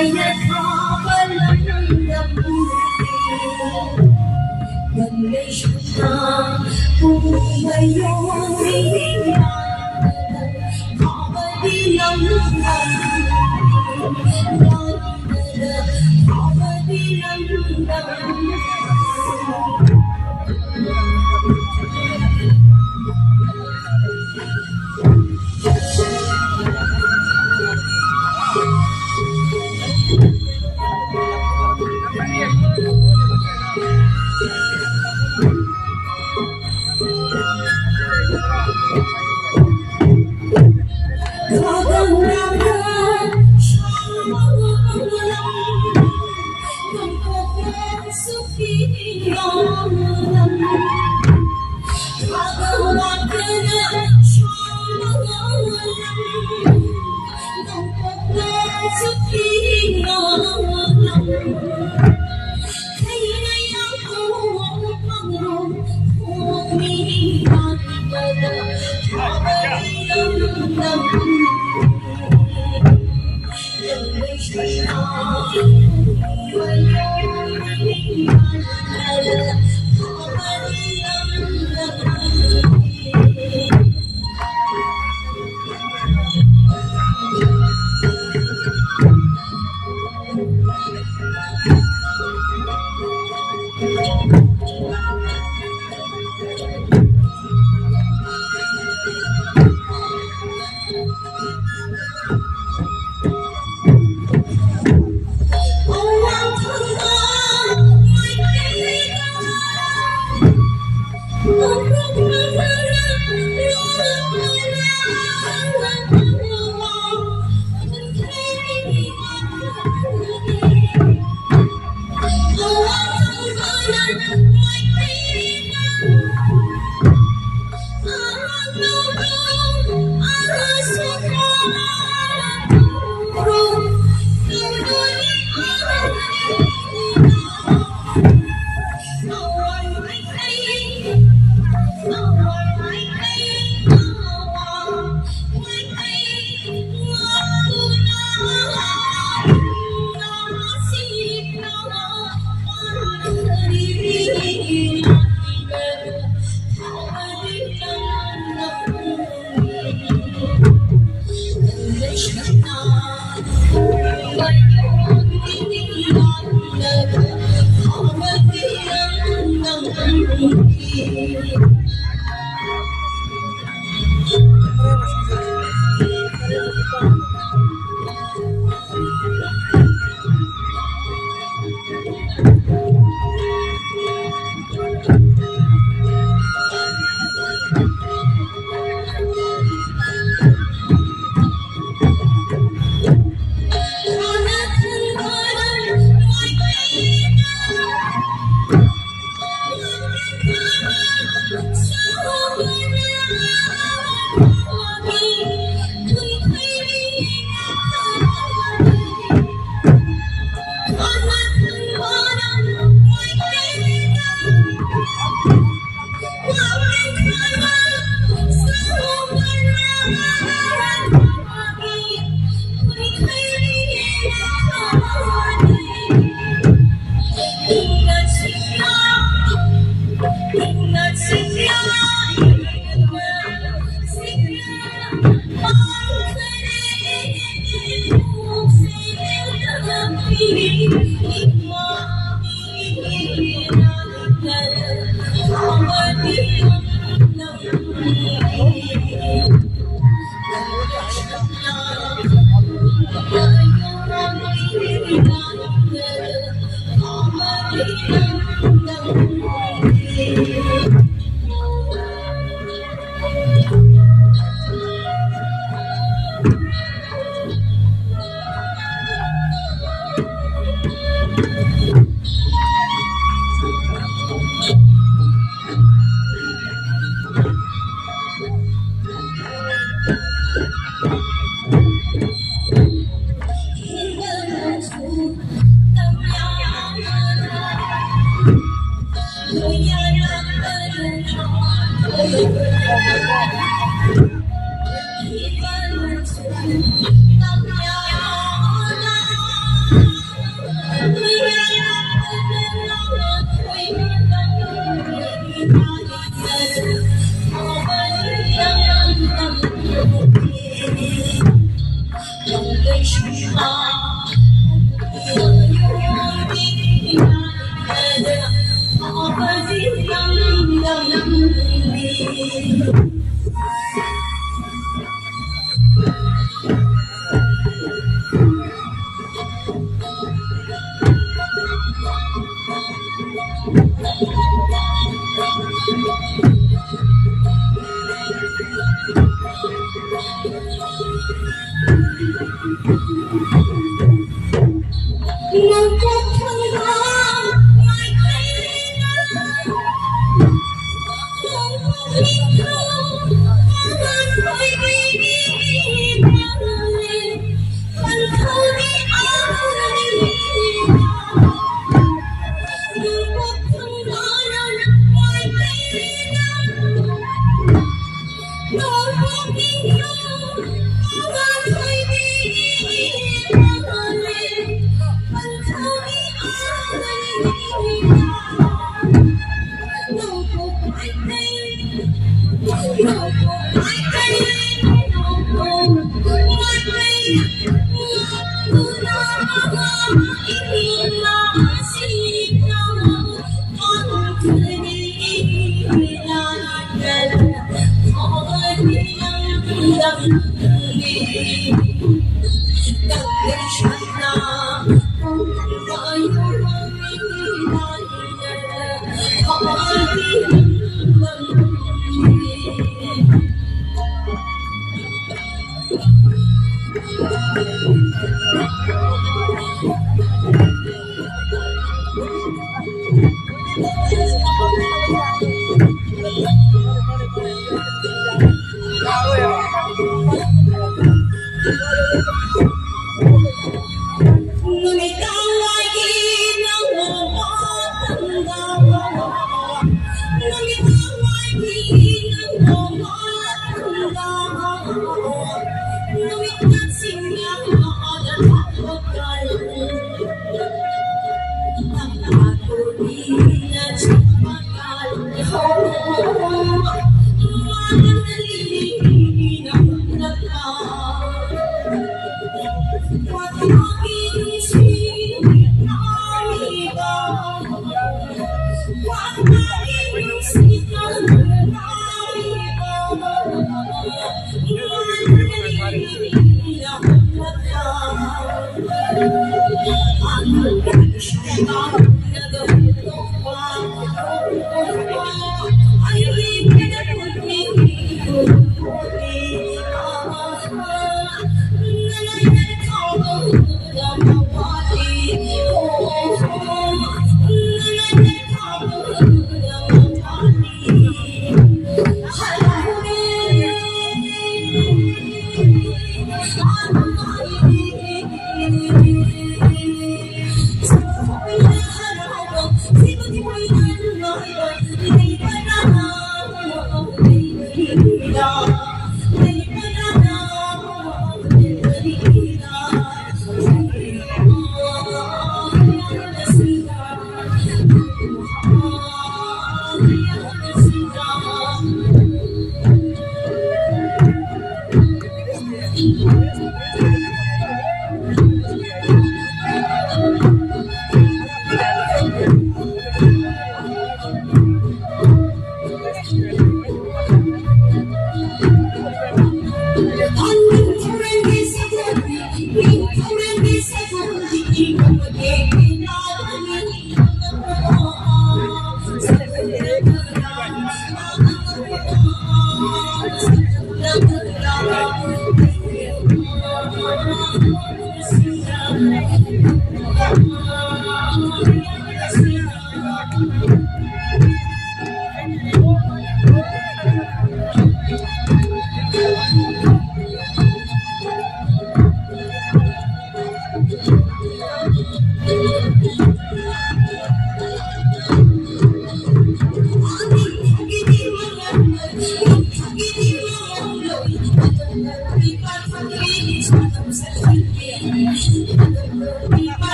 dài nhật khó vẫn lắm đậm gần đây chúng ta cùng bay vô đi khó vẫn đi lắm khó vẫn đi lắm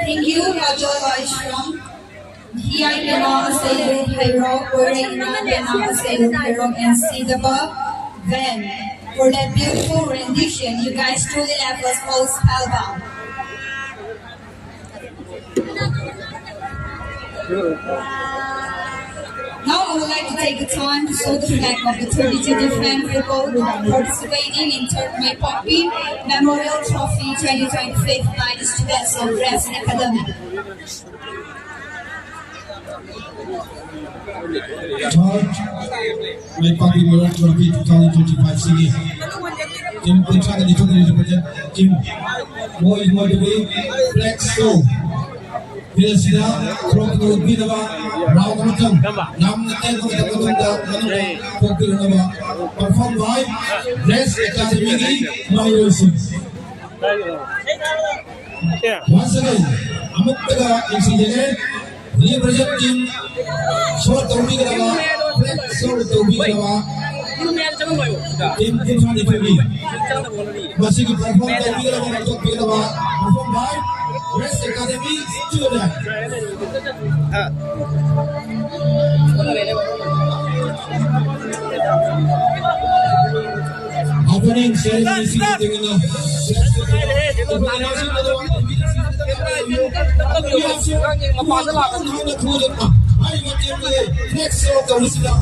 Thank you, Raja Vaishram. Here you know Sailor Hero, wearing another Sailor Hero and Sidaba. Then, for that beautiful rendition, you guys truly left us all spellbound. Now I would like to take the time to show the flag of the 32 different people participating in Third May Poppy Memorial Trophy 2025 by the students of Dresden Academy. Third May Poppy Memorial Trophy 2025 sini. Tim Puncak dan dicontoh di tim Boy Modeling Black Show. Bila sudah kurang turun di dalam round macam 6 netel kita turun dah mana fokus nama perform by Dresden Academy Malaysia. Once again, amat tega insiden ini berjaya tim short turun di dalam Black Show turun di dalam tim sana di sini masih kita perform turun di dalam untuk di dalam perform by Dresden Academy student. Opening ceremony sini dengan next show kami sudah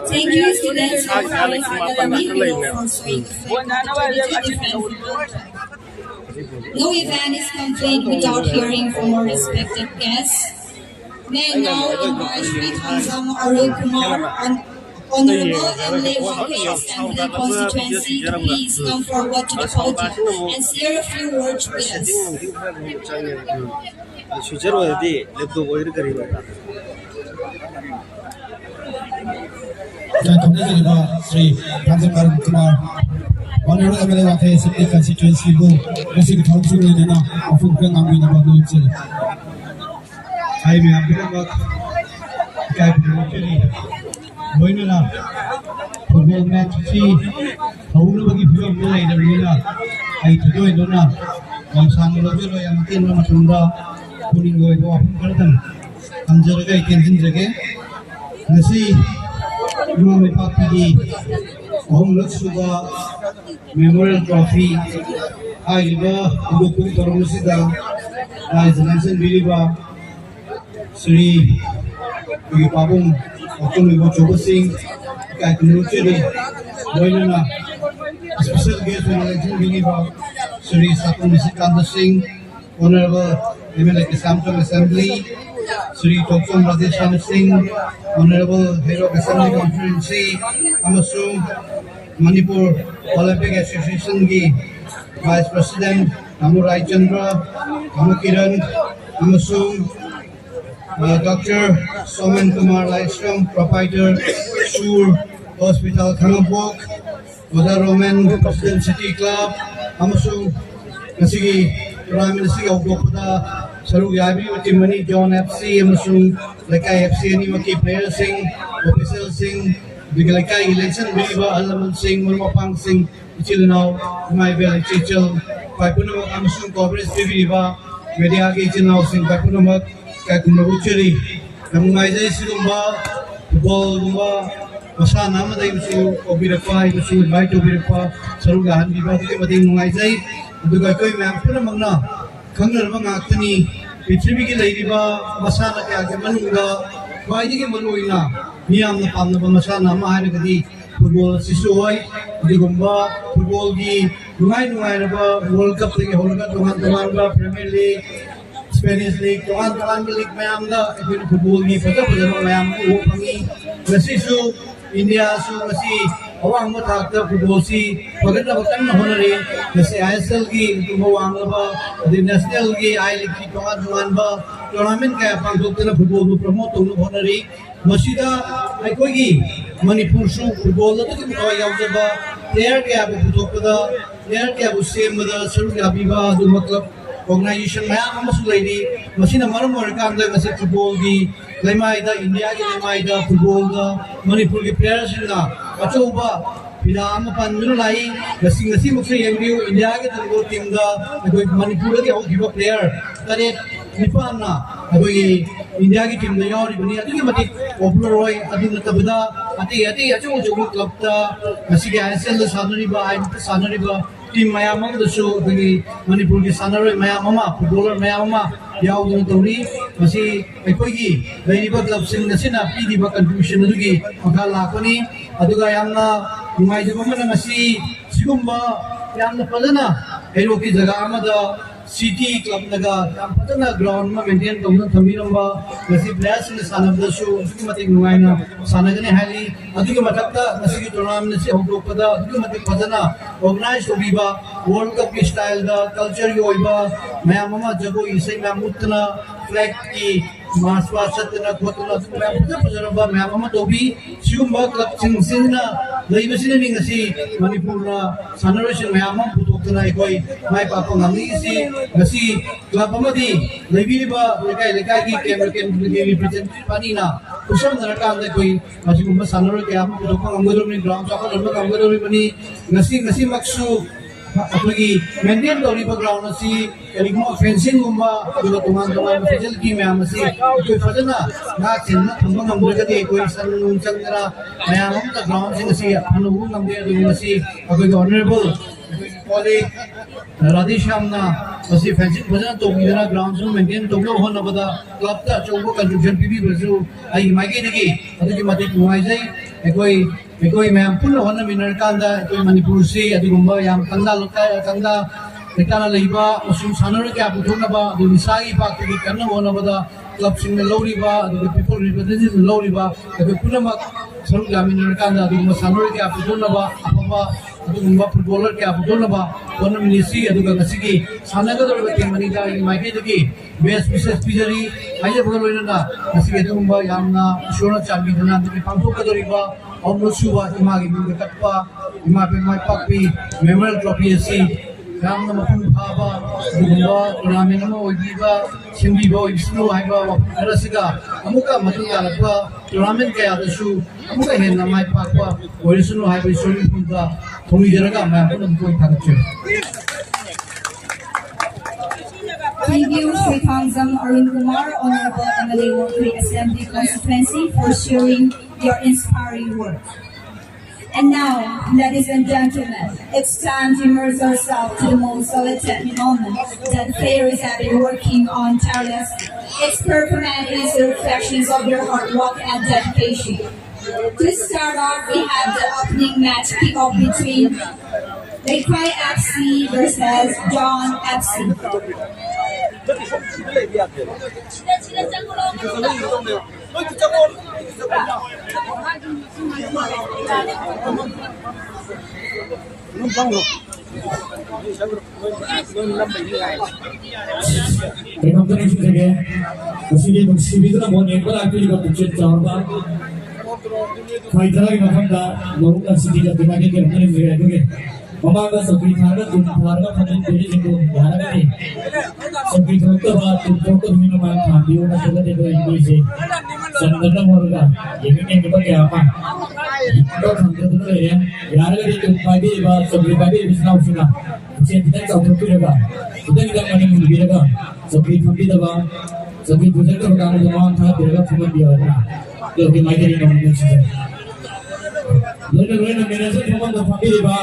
Thank you, students of Science Academy for showing No event is complete without hearing from our respected guests. May I now invite Sri Tanzam Arul Kumar, Honorable MLA 1K Assembly Constituency, to please come forward to the podium and share a few words with us. Sri Tanzam Arul Kumar, Honorable MLA 1K Assembly Constituency, Basic Council in the African Army of I may have been football match see how bagi film mulai dari mana ai tu itu na yang sang lo belo yang tin na matunda kuning go itu apa keratan anjar ga ikin jage nasi rumah mepati di home look suba memorial trophy ai ba buku termusida ai jensen biliba Sri Pabung Okun Ibu Coba Singh Kai Kemerucu ni Boyna special guest legend bini ba Sri Satun Nisikanta Singh Honorable MLA Samsung Assembly Sri Tokson Radhesham Singh Honorable Hero Assembly Constituency Amasung Manipur Olympic Association ki Vice President Namu Rai Chandra Namu Kiran Amasung Dr. Somen Kumar Laishram, proprietor, Sur Hospital, Kangapok, Mother Roman, President City Club, Amasung, Nasigi, Prime Minister of Gopada, Saru Yabi, Timani, John FC, Amasung, Lekai FC, Animaki, Player Singh, Official Singh, Bigalekai, Election, Biba, Alaman Singh, Murmapang Singh, Chilnau, My Bell, Chichel, Paipuna, Amasung, Corporate Biba, Mediaki, Chilnau Singh, Paipuna, Kai Kemerucu ni, namun majlis lumba, football lumba, मसाना मदईसु ओबिरपा इनसु invite ओबिरपा सरुगा हनबिबा के मदई नुंगाइजै दुगा कोई मैम पुनमंगना खंगनरबा ngaktani पृथ्वी की लैरिबा मसाना क्या के मनुंगा ख्वाइदिगे मरुइना मियामना पामनबा मसाना मा हारगदि फुटबॉल सिसु होय दिगुम्बा फुटबॉल की नुंगाइ नुंगाइरबा वर्ल्ड कप तगे होलगा तोहान प्रीमियर लीग स्पेनिश लीग तोहान लीग मैमदा फुटबॉल की फजा मैम को फंगी गसिसु इंडिया सु गसी अवांग थाकता फुटबॉल सी फगतना बकन होनरे जैसे आईएसएल की वांगबा नेशनल की आई लीग की तोहान टूर्नामेंट का पांगथोक्तना फुटबॉल को प्रमोट तौनु होनरे मसीदा अखोगी मणिपुर सु फुटबॉल तक यावजबा प्लेयर क्या पुथोकदा प्लेयर क्या सेमदा सरुक याबीबा दु मतलब ऑर्गेनाइजेशन मैम अमसु लैदी मसीना मरम ओरकांदा गसे फुटबॉल की लैमाइदा इंडिया की लैमाइदा फुटबॉल दा मणिपुर की प्लेयर्स ना अचौबा फिलाम पानमिनु लाई गसी मुखे यंगियो इंडिया के फुटबॉल टीम दा अखोई मणिपुर की होगिबा प्लेयर तरे निपाना अखोई इंडिया की टीम दा यावरिबनी अदुगी मति पॉपुलर होय अदु नतबदा अति अचौ क्लब दा गसी के आईएसएल दा सानरिबा टीम मैम मणिपुर की सानरोय मैम फुटबॉलर मैम यावदुन तौरी मसी अखोई क्लब सिंगना पीदिबा कंट्रीब्यूशन अदुगी मखा लाखनी अदुगा यामना नुंगाइजबा मना मसी सिगुम्बा यामना फजना हेरो की जगह अमदा सिटी क्लब नगा याम फजना ग्राउंड में मेंटेन तौना थमीरंबा गसी प्लेयर्स ने सानबदसु अदुगी मति नुंगाइना सानगने हाली अदुगी मथक्ता मसी टूर्नामेंट से होगोपदा अदुगी मति फजना ऑर्गेनाइज होबीबा वर्ल्ड कप की स्टाइल दा कल्चर की होइबा मैम अमा जगो इसै मैम मुतना फ्लैग की मार्च पास्ट सतना खोतना मैम फजरबा मैम अमा तोबी सिगुम्बा क्लब सिंगना लैबसिने निंगसी मणिपुरना सानरोइसिन मैम अमा पुथोक्तना अखोई माइ पापा ngamnisi ngasi club amadi lebiba lekai ki campaign representative panina kusam narakam da koi masigumba sanaro ke am puthokpa ngamgodom ni ground chapa lorba ngamgodom ni ngasi maksu अखोगी मेंटेन तौरीबा ground असी करिगमो fencing गुम्बा अदुगा तोंगान phrasal की ma'am असी कोई फजना ना चिन्ना थंबा नंबरगदि कोई सन चंगरा मैम हम ता ग्राउंड सिंग असी अनुभव नंदे अदुगी असी अखोगी ऑनरेबल कॉलेज राधेश्यामना असी फेंसिंग फजना तोंगिदना ग्राउंड सु मेंटेन तौनो होनबदा क्लब ता चौबो कंट्रीब्यूशन पीबी बजु आई माइगे दगी अदुगी मते नुवाइजै अखोई मैम पुनः होना मिनर कांदा अखोई मणिपुर से अदुगुम्बा याम कंदा लेकाना लैबा असुम सानर क्या पुथोनबा अदु निसागी पाकि कन्ना होनबदा क्लब सिंग लौरिबा अदु पीपल रिप्रेजेंटेटिव लौरिबा अखोई पुनमक सरुक मिनर कांदा अदुगुम्बा सानर क्या पुथोनबा अफबा अदुगुम्बा फुटबॉलर क्या पुथोनबा होना मिनिसी अदुगा गसिगी सानगदरबा केमनिदा माइकेदगी best wishes पिजरी आइजे बगलोइना गसिगी अदुगुम्बा यामना Shona चाबीदना अदुगी पांथोकदरिबा Omlusuwa imagi mga katpa imapi may pakpi memorial trophy asi ram na mapung phaba dugumba tournament mo oiba simbiba oibsnu haiba arasiga amuka matuga lakpa tournament kaya dasu amuka henna may pakpa oisnu haiba swimming pool da thongi jaraga ma apun ko thakche Thank you, Sri Thangzam Arun Kumar, Honorable MLA Walkley Assembly Constituency, for sharing your inspiring work. And now, ladies and gentlemen, it's time to immerse ourselves to the most solemn moment that the players have been working on tirelessly. Its performance is the reflections of their hard work and dedication. To start off, we have the opening match kick-off between Lekai FC versus John FC. Mamaga sabri thara tun thara phane deri jingo yara ne sabri thokta ba tun thokta hino ma thambiyo na tela de doi se sangata morga yene ne ba kya apa to thambiyo to ya yara de tun pagi ba sabri pagi bisna usina che dinan ka thoktu jaga udan da mani mulgi jaga sabri thambi da ba sabri bujal ka kana zaman tha dega thuman diya na to ke mai deri no ne loina manager thomon da phambi ba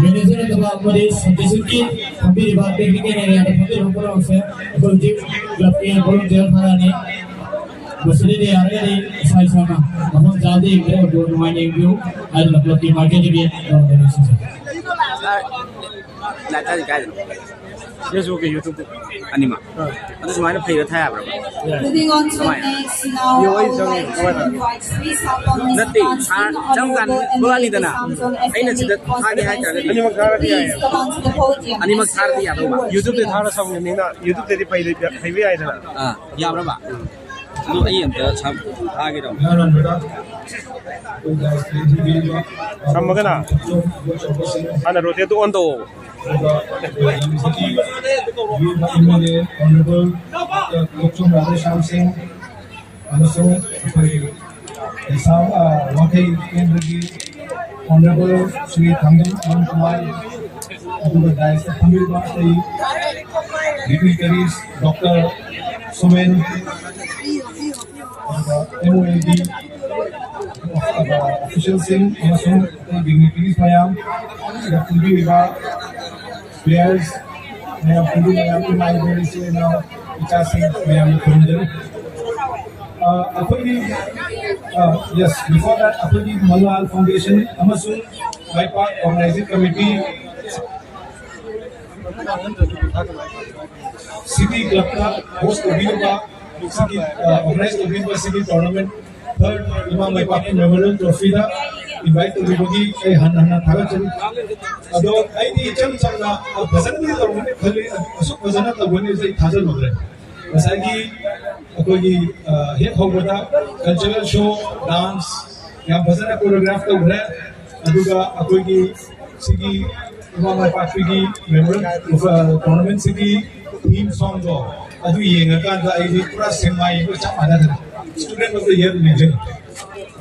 manager da ba mari sanjisuki phambi ba technical area da phambi ro se project club ke volunteer tharani basri de area de sai sama amon jadi ke do mining view al club ki market bi organization lại ta cái Facebook cái YouTube anh em ạ anh xem nó pay thay à bro Moving on to the next now, I would like to invite three Samsung Nanti, jangan bulan ini dah. Ini sudah hari hari jadi. Ani maghara dia. Please come on to the podium. Ani maghara dia tu ba. YouTube te thara sam ni na YouTube te pai pai ai thana. Ya berapa? Itu ai yang tercap lagi dong. Sam magana. Ana rote tu on to. Honorable Dr. Radha Shyam Singh अमसों ऐसा वाकई केंद्र की Honorable Shri Thangam Arun Kumar अदुगा दाइस थंबिल बाई dignitaries doctor Sumen MOAD official Singh अमसों डिग्निटरीज मयाम कुंभी विभाग players मयाम कुंभी मयाम की माइग्रेशन से ना इचासी मयाम कुंडल yes, before that, Apurdi Malal Foundation, Amasun, BIPAC Organizing Committee, City Club का host Obirba, City organized Obirba City Tournament, third Imam BIPAC Memorial Trophy दा invite Obirba की हन्ना थागा चली, अदो आई नी चम चमना भजन भी तरुणे खले अशोक भजन तरुणे से थाजल हो रहे, वैसा कि कोई हिप हॉप होता कल्चरल शो डांस या भजन कोरियोग्राफ तो उधर अदुगा कोई की सिगी इमाम पार्टी की मेंबर टूर्नामेंट सिगी थीम सॉन्ग जो अदु ये नकार दा आई पूरा सिनेमा ये कुछ आधा था स्टूडेंट ऑफ द ईयर मिले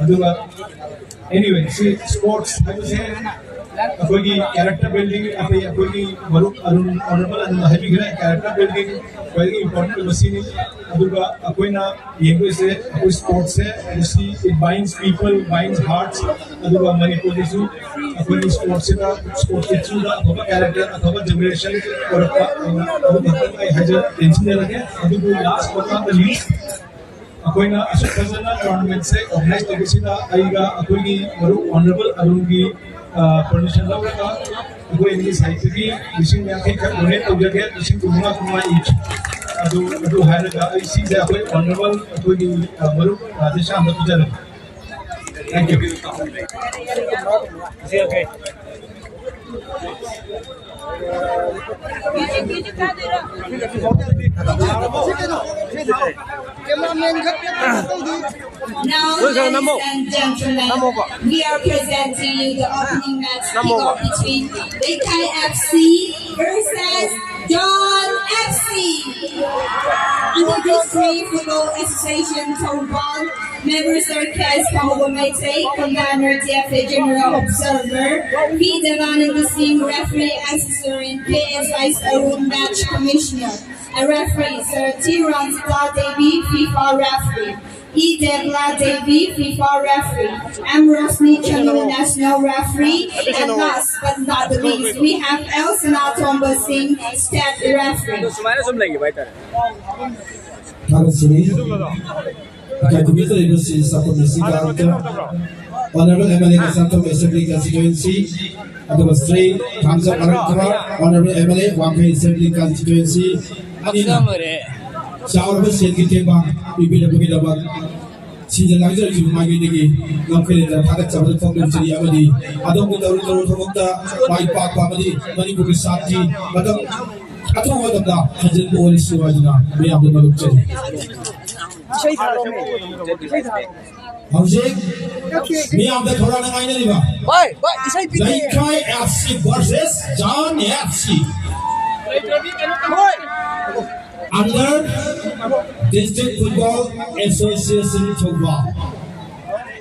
अदुगा anyway see sports I would say कोई की कैरेक्टर बिल्डिंग अपने कोई की मरुक अरुण ऑनरेबल अरुण हैवी गिरा कैरेक्टर बिल्डिंग कोई की इम्पोर्टेंट मशीन अदुगा कोई ना ये कोई से कोई स्पोर्ट्स है उसी it binds people binds hearts अदुगा Manipur दिसु कोई स्पोर्ट्स का स्पोर्ट्स के थ्रू दा अथवा कैरेक्टर अथवा जनरेशन और अदुगा का हजर टेंशन दे लगे अदुगा last but not the least कोई ना अशोक भजन टूर्नामेंट से ऑर्गेनाइज करके दा आएगा कोई की मरुक ऑनरेबल अरुण की परमिशन लगा कोई इनकी साइट की विशिंग में आके डोनेट हो गया विशिंग कुमा कुमा ईच अदु हायरगा इसी से कोई ऑनरेबल कोई मरुक राजेश हम लोग जाने thank you Okay. Now, ladies and gentlemen, we are presenting you the opening match kickoff between Bekai FC versus John FC. Under District Football Association Tomball, members are Kaz Pahogomete, Commander DFA General Observer, P. Devananda Singh, Referee Assessor, and KSI's Arun Match Commissioner. A referee, Sir T. Ronzla Devi, FIFA Referee. E. Devla Devi, FIFA Referee. M. Rosni Chanu, National Referee. And last but not the least, we have Elsana Tomba Singh, State Referee. Semua sama lagi baik tak? Hari ini, Academy University Sapamisi Director, Honorable MLA Santom Assembly Constituency, Adaba Stray, Kamsa Marakura, Honorable MLA Wangkai Assembly Constituency, Adina, Shower of State Kitaba, Bibida, Season Lager, Magini, Namkele, Takat of the Foundation Yamadi, Adam with the Ruta, White Park Family, Manipuri Sati, Madam. I don't know what the Hajil Police Suajina, we have the Maluchi. How's it? We have the Corona Mineriva. Why? Isai Bekai FC versus John FC. Under District Football Association Tomball.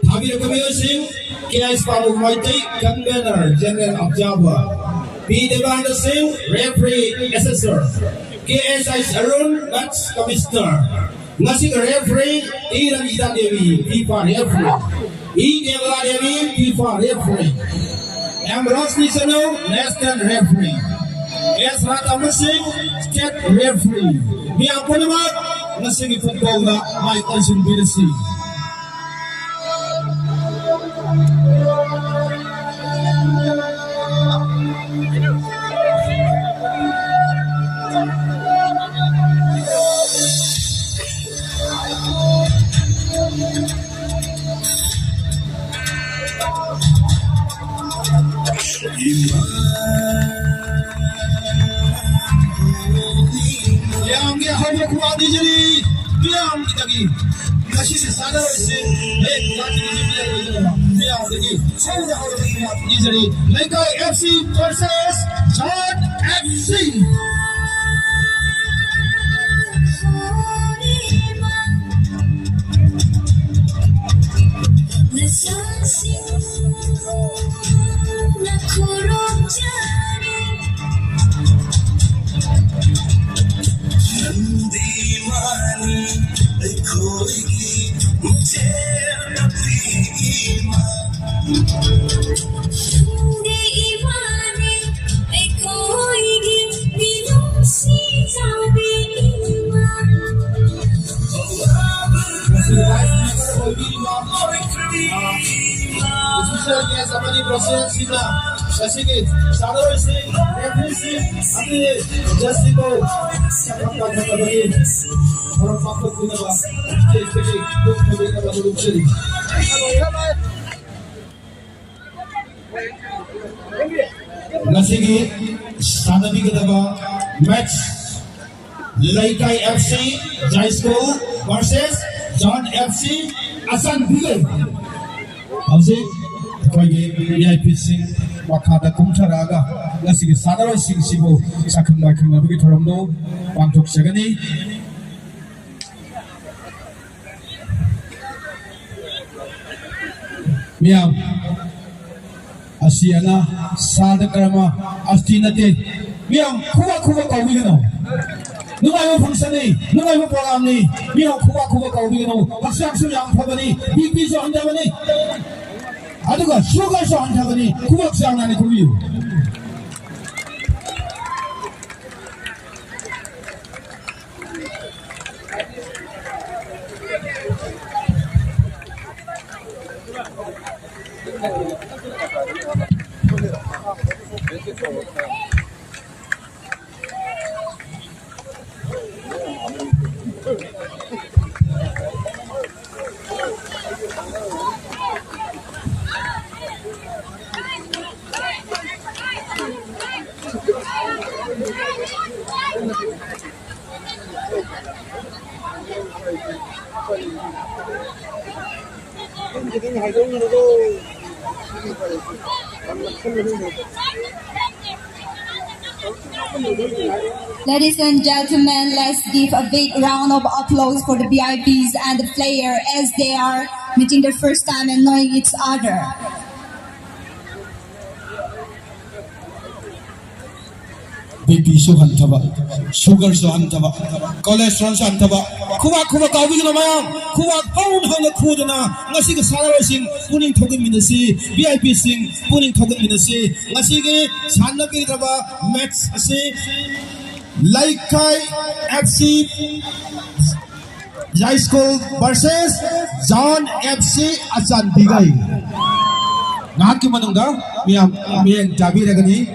Habir Kabir Singh, KS Pabu Moiti, Convener, General Observer. P. Devanda Singh, Referee Assessor. KSI Arun, Match Commissioner. Nasik Referee, T. Ramita Devi, FIFA Referee. Egalari FIFA referee. Ambrose Nisano national referee. S. Ratamasi state referee. Ni ang punamat nasing football na may tension binasi. Yang dia hanya kuat di sini, diam kita lagi. Kasih sadar isi, lagi di sini diam lagi. Saya hanya kuat di sini. Lekai FC versus John FC. Sampai proses kita, kasih sadar isi, referee isi, just itu, siapa kata bagi orang pakut kita bah, jadi kita baru ceri. Kasih sadar kita bah match Lekai FC Jai School versus John FC Asan Bile. Howsik? Koige VIP sing wakada kumcharaga ngasigi sadaro sing sibo sakam bakam nabigi thoromdo pangthok sagani miam asiana sada karma astinate miam kuwa kawigano nungai mo function ni nungai mo program ni miam kuwa kawigano paksang suyang phabani big so handabani aduga sugar so handabani kuwa sang nani kuwiu Ladies and gentlemen, let's give a big round of applause for the VIPs and the player as they are meeting their first time and knowing each other. BP so hantaba, sugar so hantaba, cholesterol so hantaba. Kuwa kawin na mayam, kuwa pound hang kudana. Ngasi ke salary sing puning thogin minasi, VIP sing puning thogin minasi. Ngasi ke sanna ke draba match se Lekai FC Jai School versus John FC Asan Bigai. Ngak ke manungda, miam jabi regani.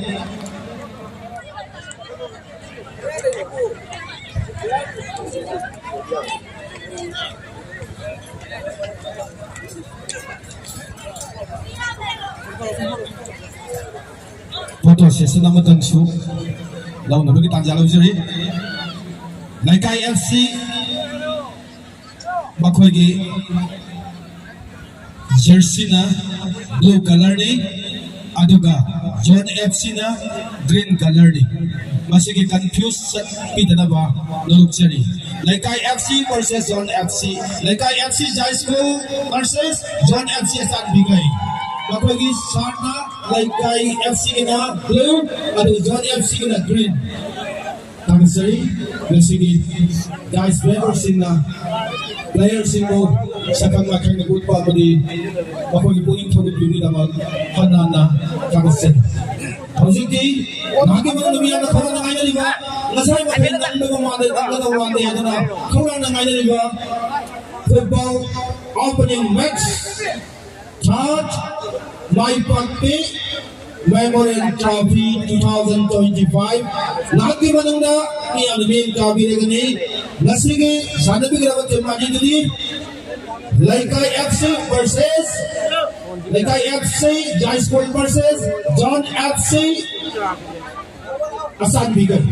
Foto session nama tangsu, lau nama kita jalan jadi. Lekai FC, makogi jersey na blue color ni, aduga John FC na green color ni. Masih kita confuse pita na ba luluk jadi. Lekai FC versus John FC, Lekai FC Jai School versus John FC Asan Bigai. Makogi shirt na Lekai FC kena blue, adu John FC kena green. Tangsari, masih guys players sing mo sakang makang nagut pa ko di ako ipunin ko di bini naman hanana kamasen hojiki nagi mo namiya na khawang na ngayon diba ngasay mo ng mga mga yan na khawang na ngayon diba football opening match third my party Memorial Trophy 2025 nagi mo nang na iyang namin kabi na gani nasige sana bigla ko maji dili Laikai FC versus Laikai FC Jai Sport versus John FC Asan Bigay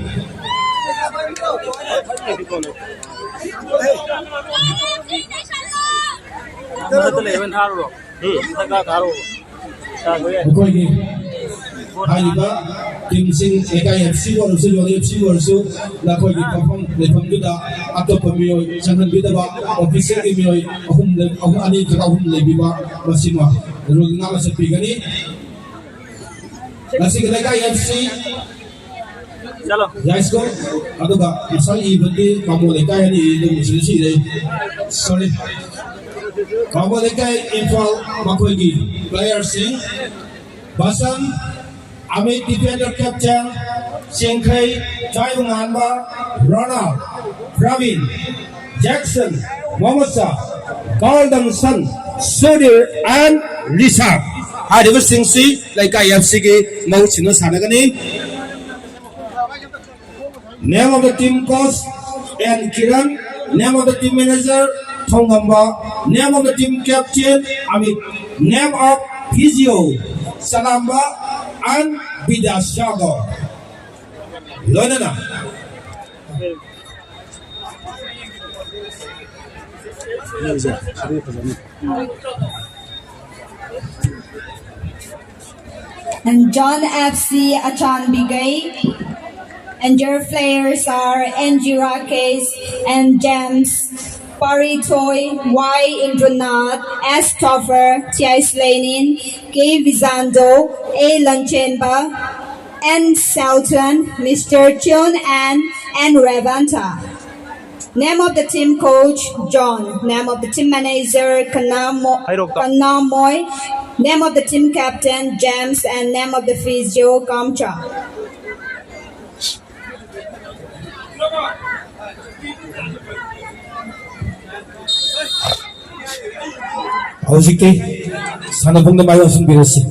Koy hai ba tim sing Laikai FC versus John FC versus la koy perform lefam du da atop miyo changan bi da ba official ki miyo ahum ani ka ahum lebi ba masima ro nga ma sa pigani nasi Laikai FC chalo guys go aduga masal ibandi kamo Laikai ni dum sisi dei sorry kamo Laikai infal makoy gi player sing Basam Amit defender captain Singkai Chai Unganba Ronald Pravin Jackson Momosa Golden Sun Sudir and Lisa Hari bersingsi Laikai FC ke mau sino sana kan ni Name of the team coach and Kiran Name of the team manager Thongamba Name of the team captain Amit Name of physio Salamba and Bidashago. Lonana. And John FC Achan Bigay. And your players are NG Rakesh and James Paritoy, Y. Indranath, S. Toffer, T.I. Lenin, K. Vizando, A. Lanchenba, N. Selton, Mr. Chun, and N. Revanta. Name of the team coach, John. Name of the team manager, Kanamoy. Name of the team captain, James. And name of the physio, Kamcha. hojiki sanabungda mayo sun birasi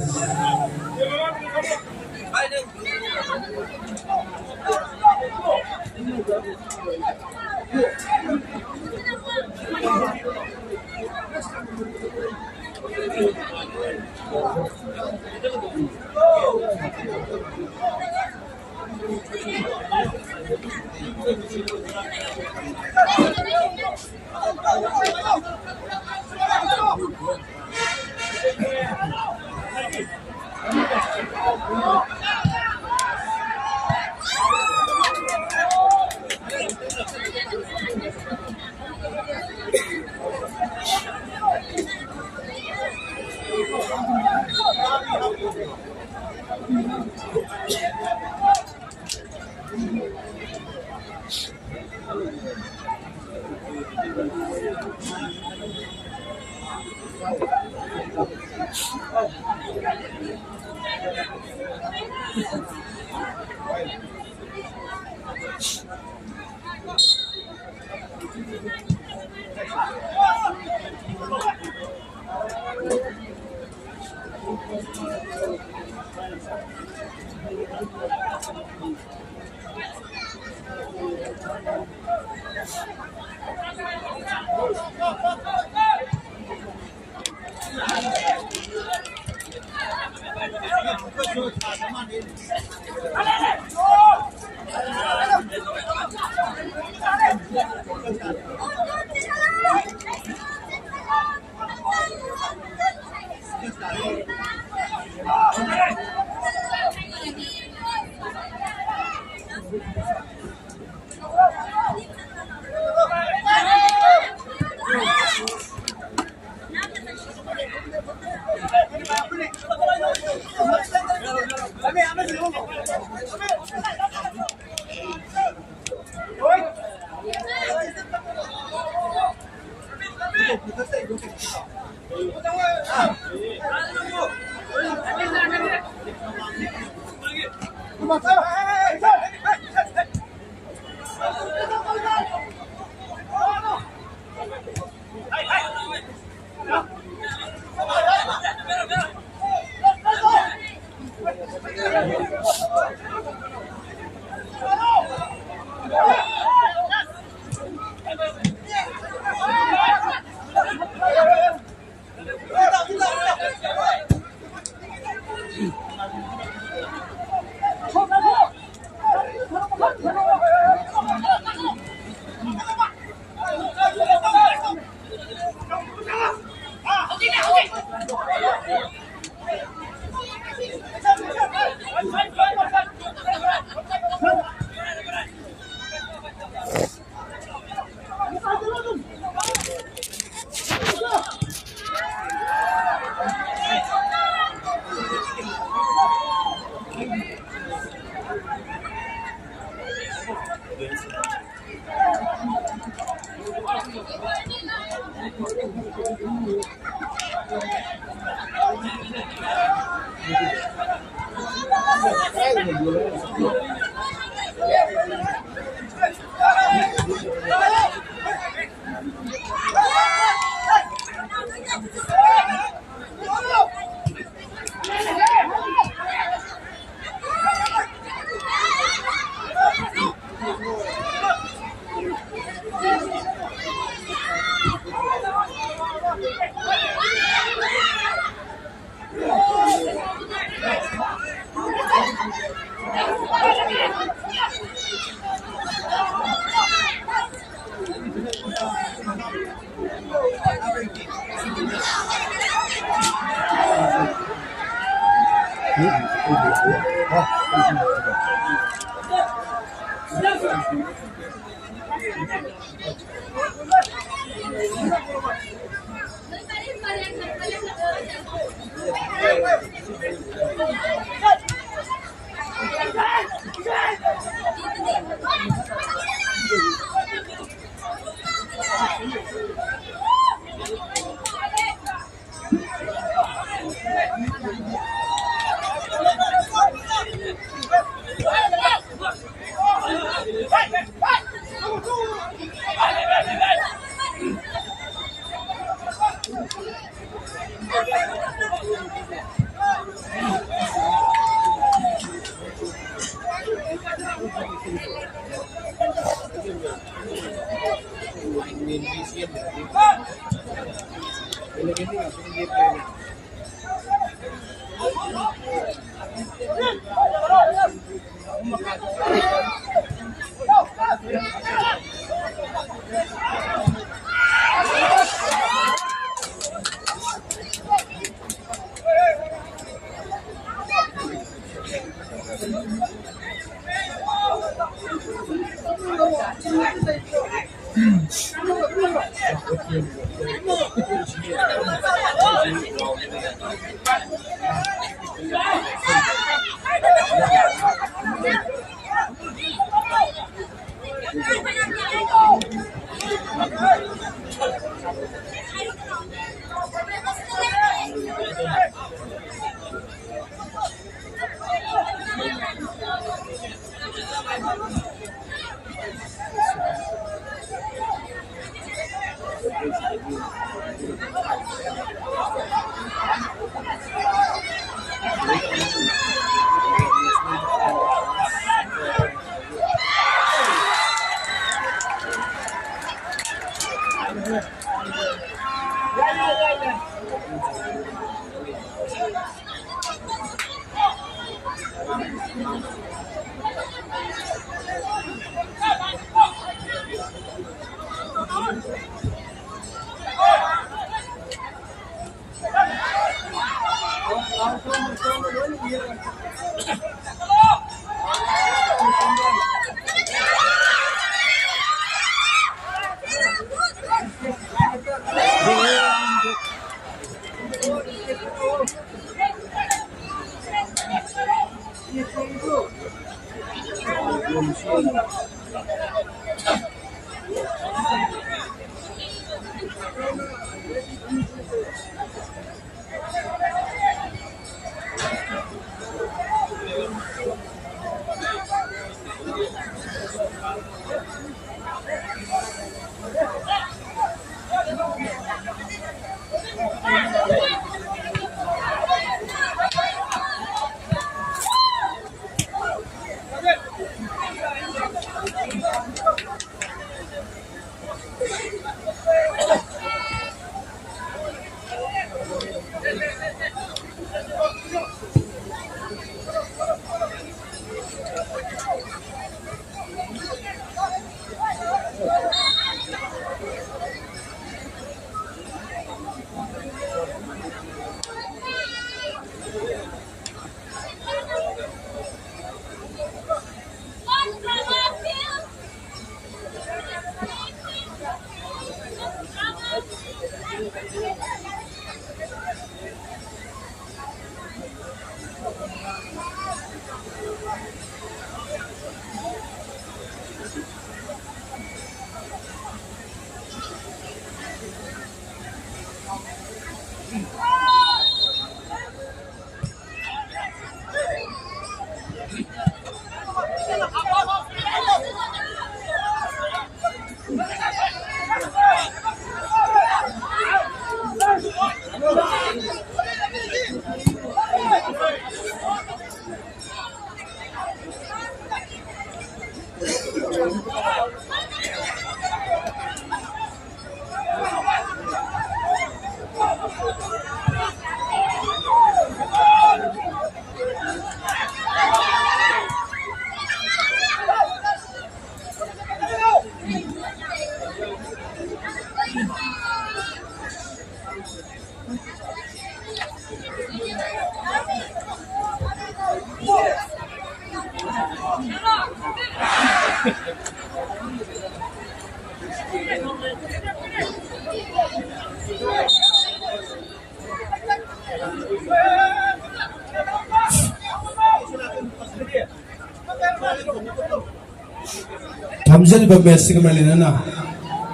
Tamjani ba Messi ka malina na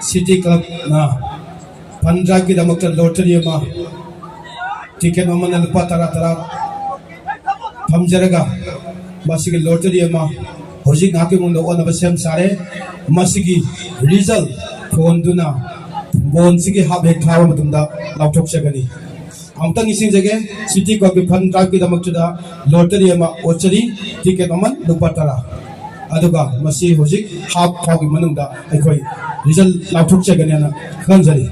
City Club na Pandra ki damak ta lottery ma ticket ma mana lupa tara Tamjaraga masigi lottery ma hojik ngaki mung lo na basem sare masigi result phone duna bon sigi hab hek thawa matumda lauthok chagani amtang ising jage City Club ki Pandra ki damak ta lottery ma ochari ticket ma mana lupa tara aduga masi hojik hab thawgi manungda aikoi result lauthok chagani na khanjari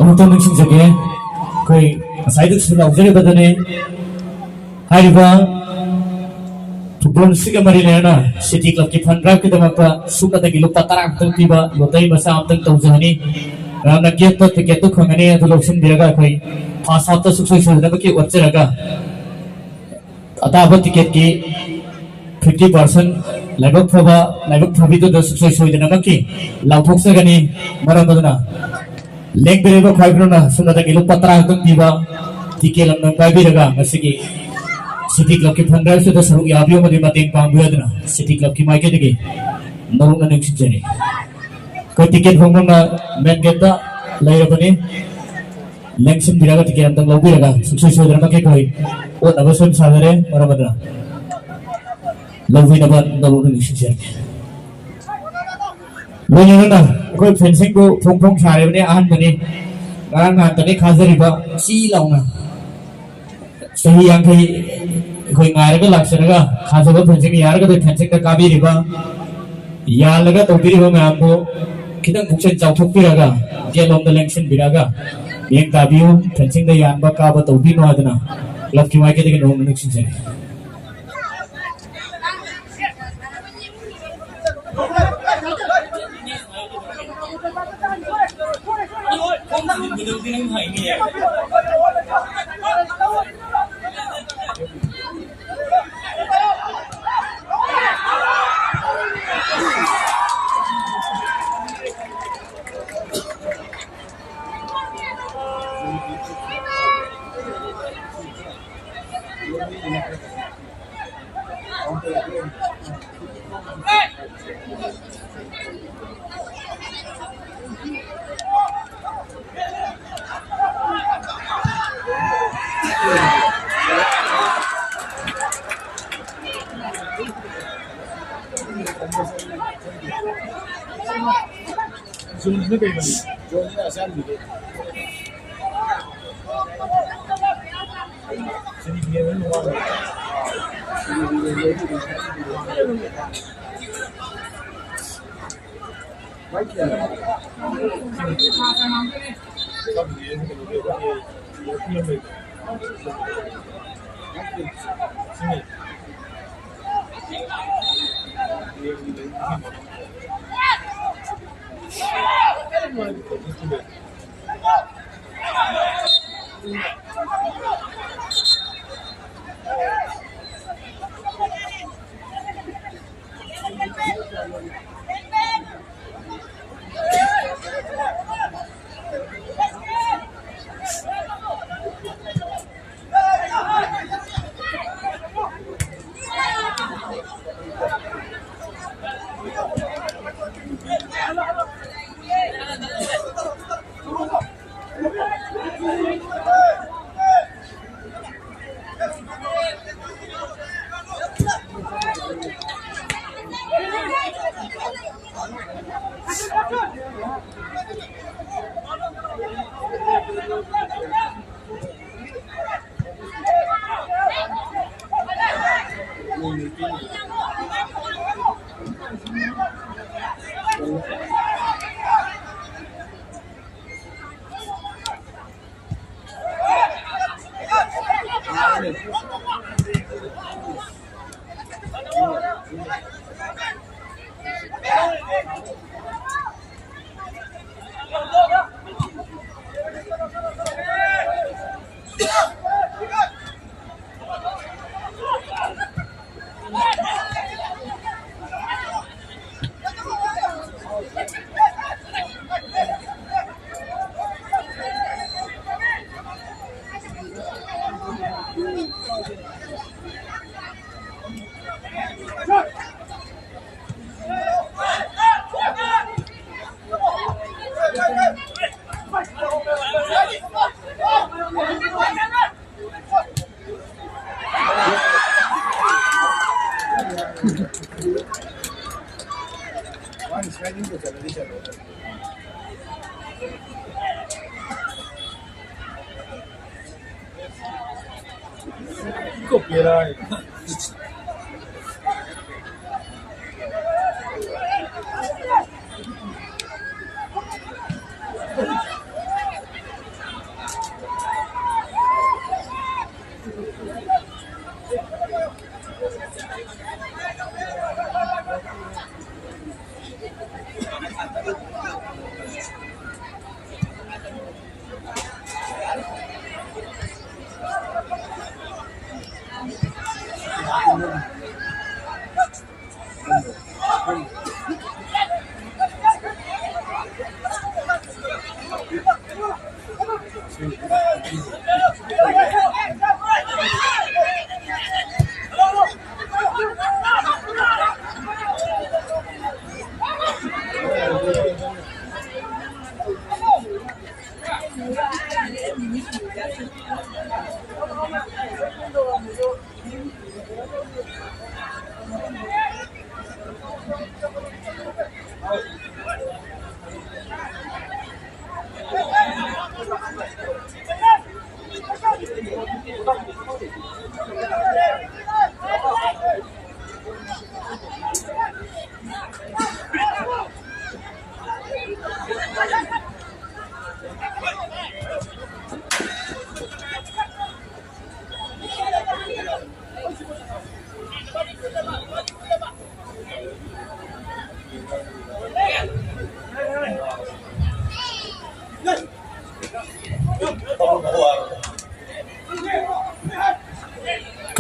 Untuk nungsingjage koi saiduk sura ujare badane haiba football siga marine na City Club ki Pandra ki damaka suka tagi lupa tarak tiba lotai basa amtang taujani ramna get to ticket to khangani adu loksin diraga koi pass out to suksoi sojana ki wacheraga ataba ticket ki 50% laibak phabi to suksoi sojana ki lauthok sagani maradona Leng bereba khaibro na sunda tagi lupa tarak tiba ticket lam nang baibiraga masigi City Club ki fundraiser sudah sarung yabiyo madi mating pangbuadna City Club ki maike degi narung na nagsinjani ko ticket phongmang na main gate da lairabani lengsin biraga ticket antang lobiraga suksoi sodra make koi o nabason sadare oramadna lobi naban narung na nagsinjani lonya na ko fencing ko phong sare bani ahan bani ngarang na tani khazari ba si launa सही yang kai koi ngai ga lak sera ga khaja ba fencing yar ga fencing ka kabi riba ya laga to biri ba ma bo kidang buksen chau thok pira ga gelom da lengsin bira ga yeng ta biu fencing da yan ba ka ba to bi no adna club ki mai ke de no nexin se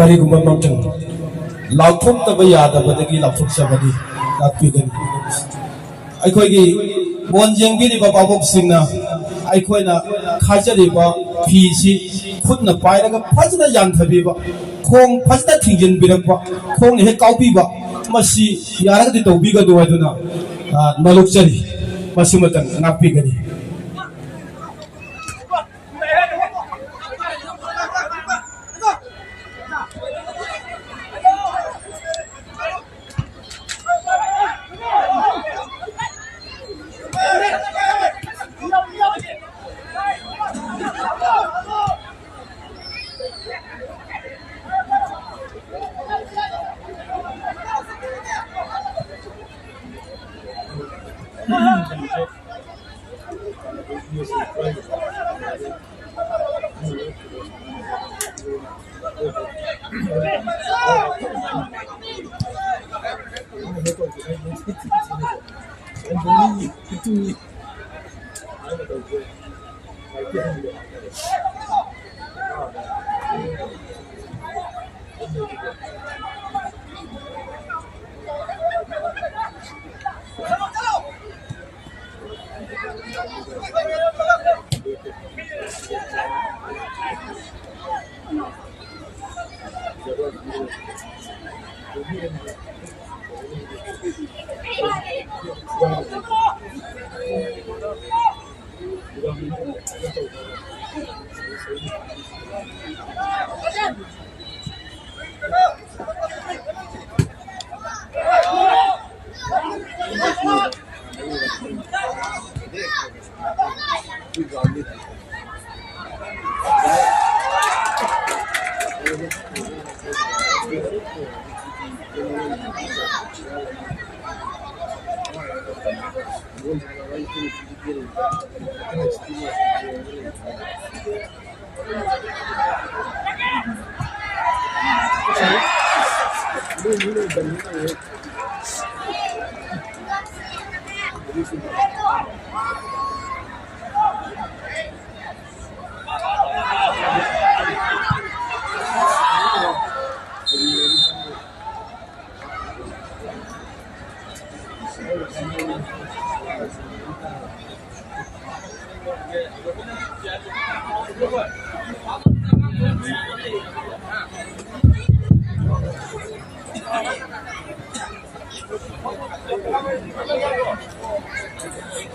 करीगुम्बा ममतंग लाउथोक तब यादबदगी लाउथोक सबदी ताकपीगन अखोगी बोन जेंगबिरिबा बाबोकसिंगना अखोइना खाजरिबा फीसी खुदना पाइरगा फजना यानथबीबा खोंग फजना थिंजिनबिरकबा खोंग हे काउपीबा मसी यारगदि तौबीगदु हादुना नलुकचरी मसी मतंग नापीगनी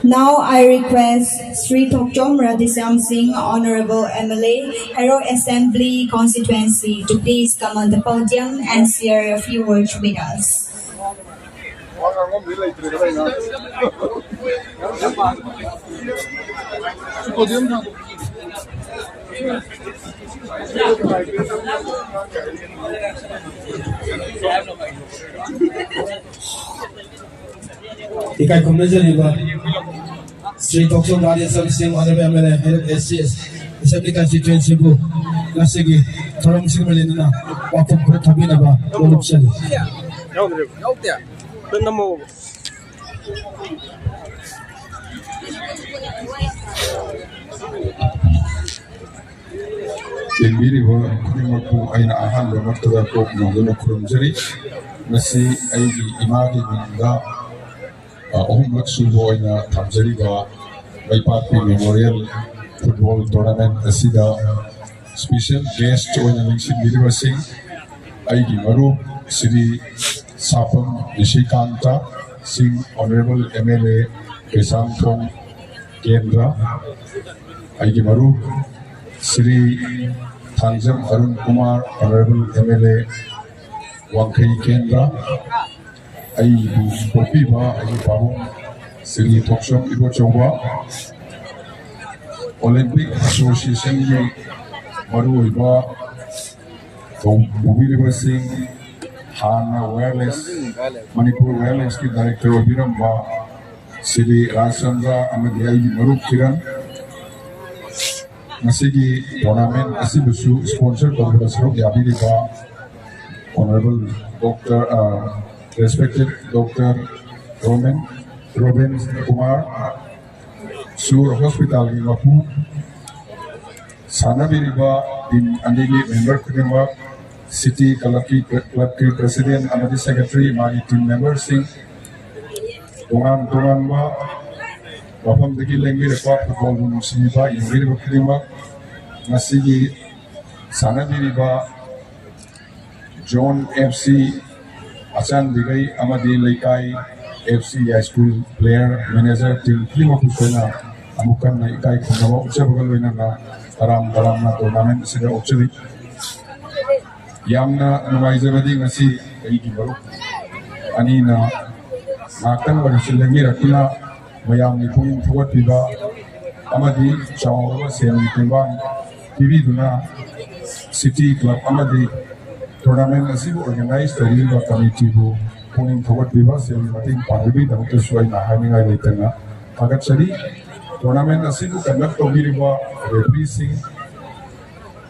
Now I request Sri Thokchom Radhisyam Singh, Honorable MLA, Hero Assembly Constituency, to please come on the podium and share a few words with us. Ikai kumnajariba Sri Thokchom Radhisyam Singh, Honorable MLA, Head of SCS Assembly Constituency bu nasigi thoram sigmalina wakum pura thabinaba lolupsali Yaudre. Benda mo. Yenbiriba khurimakku aina ahanba martaba ko nongona khurumjari masi aigi imagi mingda ahumlak subo aina thamjariba Baipakpi Memorial Football Tournament asida special guest oina ningsinbiriba sing aigi maru Sri Sapam Nishikanta Singh, Honorable MLA Kesamthong Kendra aigi maru Sri Thangjam Arun Kumar, Honorable MLA Wangkai Kendra, Aibu Kopiba, Aibu Babu, Sri Thokchom Ibochowa, Olympic Association Maru Iba, Bubiriba Singh, Hana Wireless, Manipur Wireless ki Director Obiramba, Sri Rajchandra Amadi Aibu Maru Kiran, Masigi tournament asibusu sponsor Kongressro Yabiriba Honorable Dr. Respected Dr. Robin Kumar Sur Hospital in Wapu Sanabiriba in Andigi member Kudima City Club की President and Secretary मागी team members Singh Tungan ma wafam degi lengi rekwa football musiba ingir bukirima nasigi sanadiri ba John FC Asan digai amadi laikai FC high school player manager team klima kusena amukan na ikai kunawa ucabagal wena na taram na tournament sida ucari yamna numaizabadi ngasi kaigi baru ani na Makan bersilangi rakuna mayam ni pun tuat tiba amadi cawan sen timbang TV duna City Club amadi tournament nasi organize dari ba committee bu pun tuat tiba sen mating pangbi dalam sesuai nahani ngai leitena agat sari tournament nasi bu conduct to biri ba referee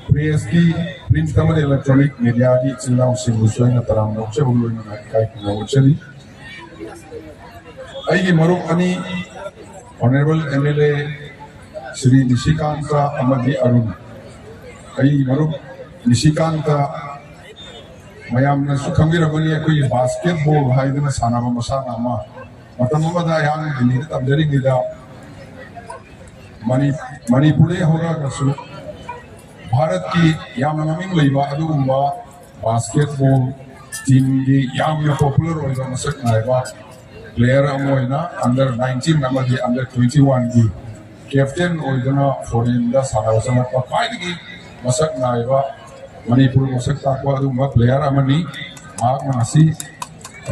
PSG print taman electronic media di cilau sing sesuai na taram no sebulu na kai no chali Aigi Maruk Ani, Honorable MLA Sri Nishikanta Amadi Arun. Aigi Maruk Nishikanta Mayam na Sukhambi Rabani Akui basketball Haidana Sanama Masana Ma. Matamamada Yang Dinit Abdari Nida Manipure Hoga Kasu Bharat ki Yamaming Liva Adumba basketball team di Yamya popular Oiga Masak Naiva. Player amoina under 19 number di under 21 di captain oidana foreign da sarasana pa paidi masak naiba manipur masak takwa dumba player amani mak nasi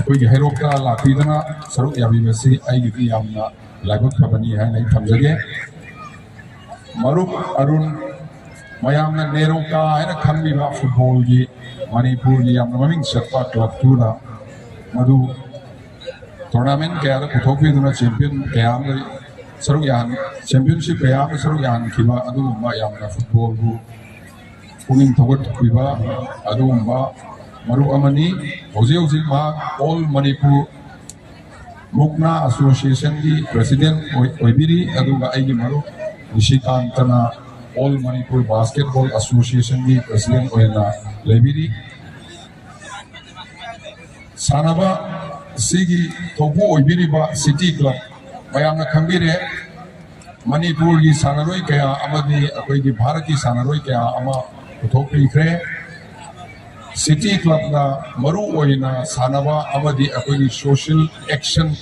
koi hero ka lapidana saruk yabi mesi ai gi yamna lagut khabani hai nai thamjage maruk arun mayamna nero ka ai khambi ba football gi manipur gi yamna maming satpa club tuna madu tournament kaya ada kuthokpi duna champion kaya am saruk yan championship kaya am saruk yan kiba adu ma yam na football bu puning thogot kiba adu ma maru amani hoje ma all Manipur Mukna Association di president oibiri adu ga aigi maru Nishikantana all Manipur Basketball Association di president oina lebiri sanaba Sigi Tobu Oibiriba City Club Mayamna Kambire Manipur gi Sanaroi kaya amadi akoi gi Bharati Sanaroi kaya ama Utopi kre City Club na maru oina sanaba amadi akoi gi social action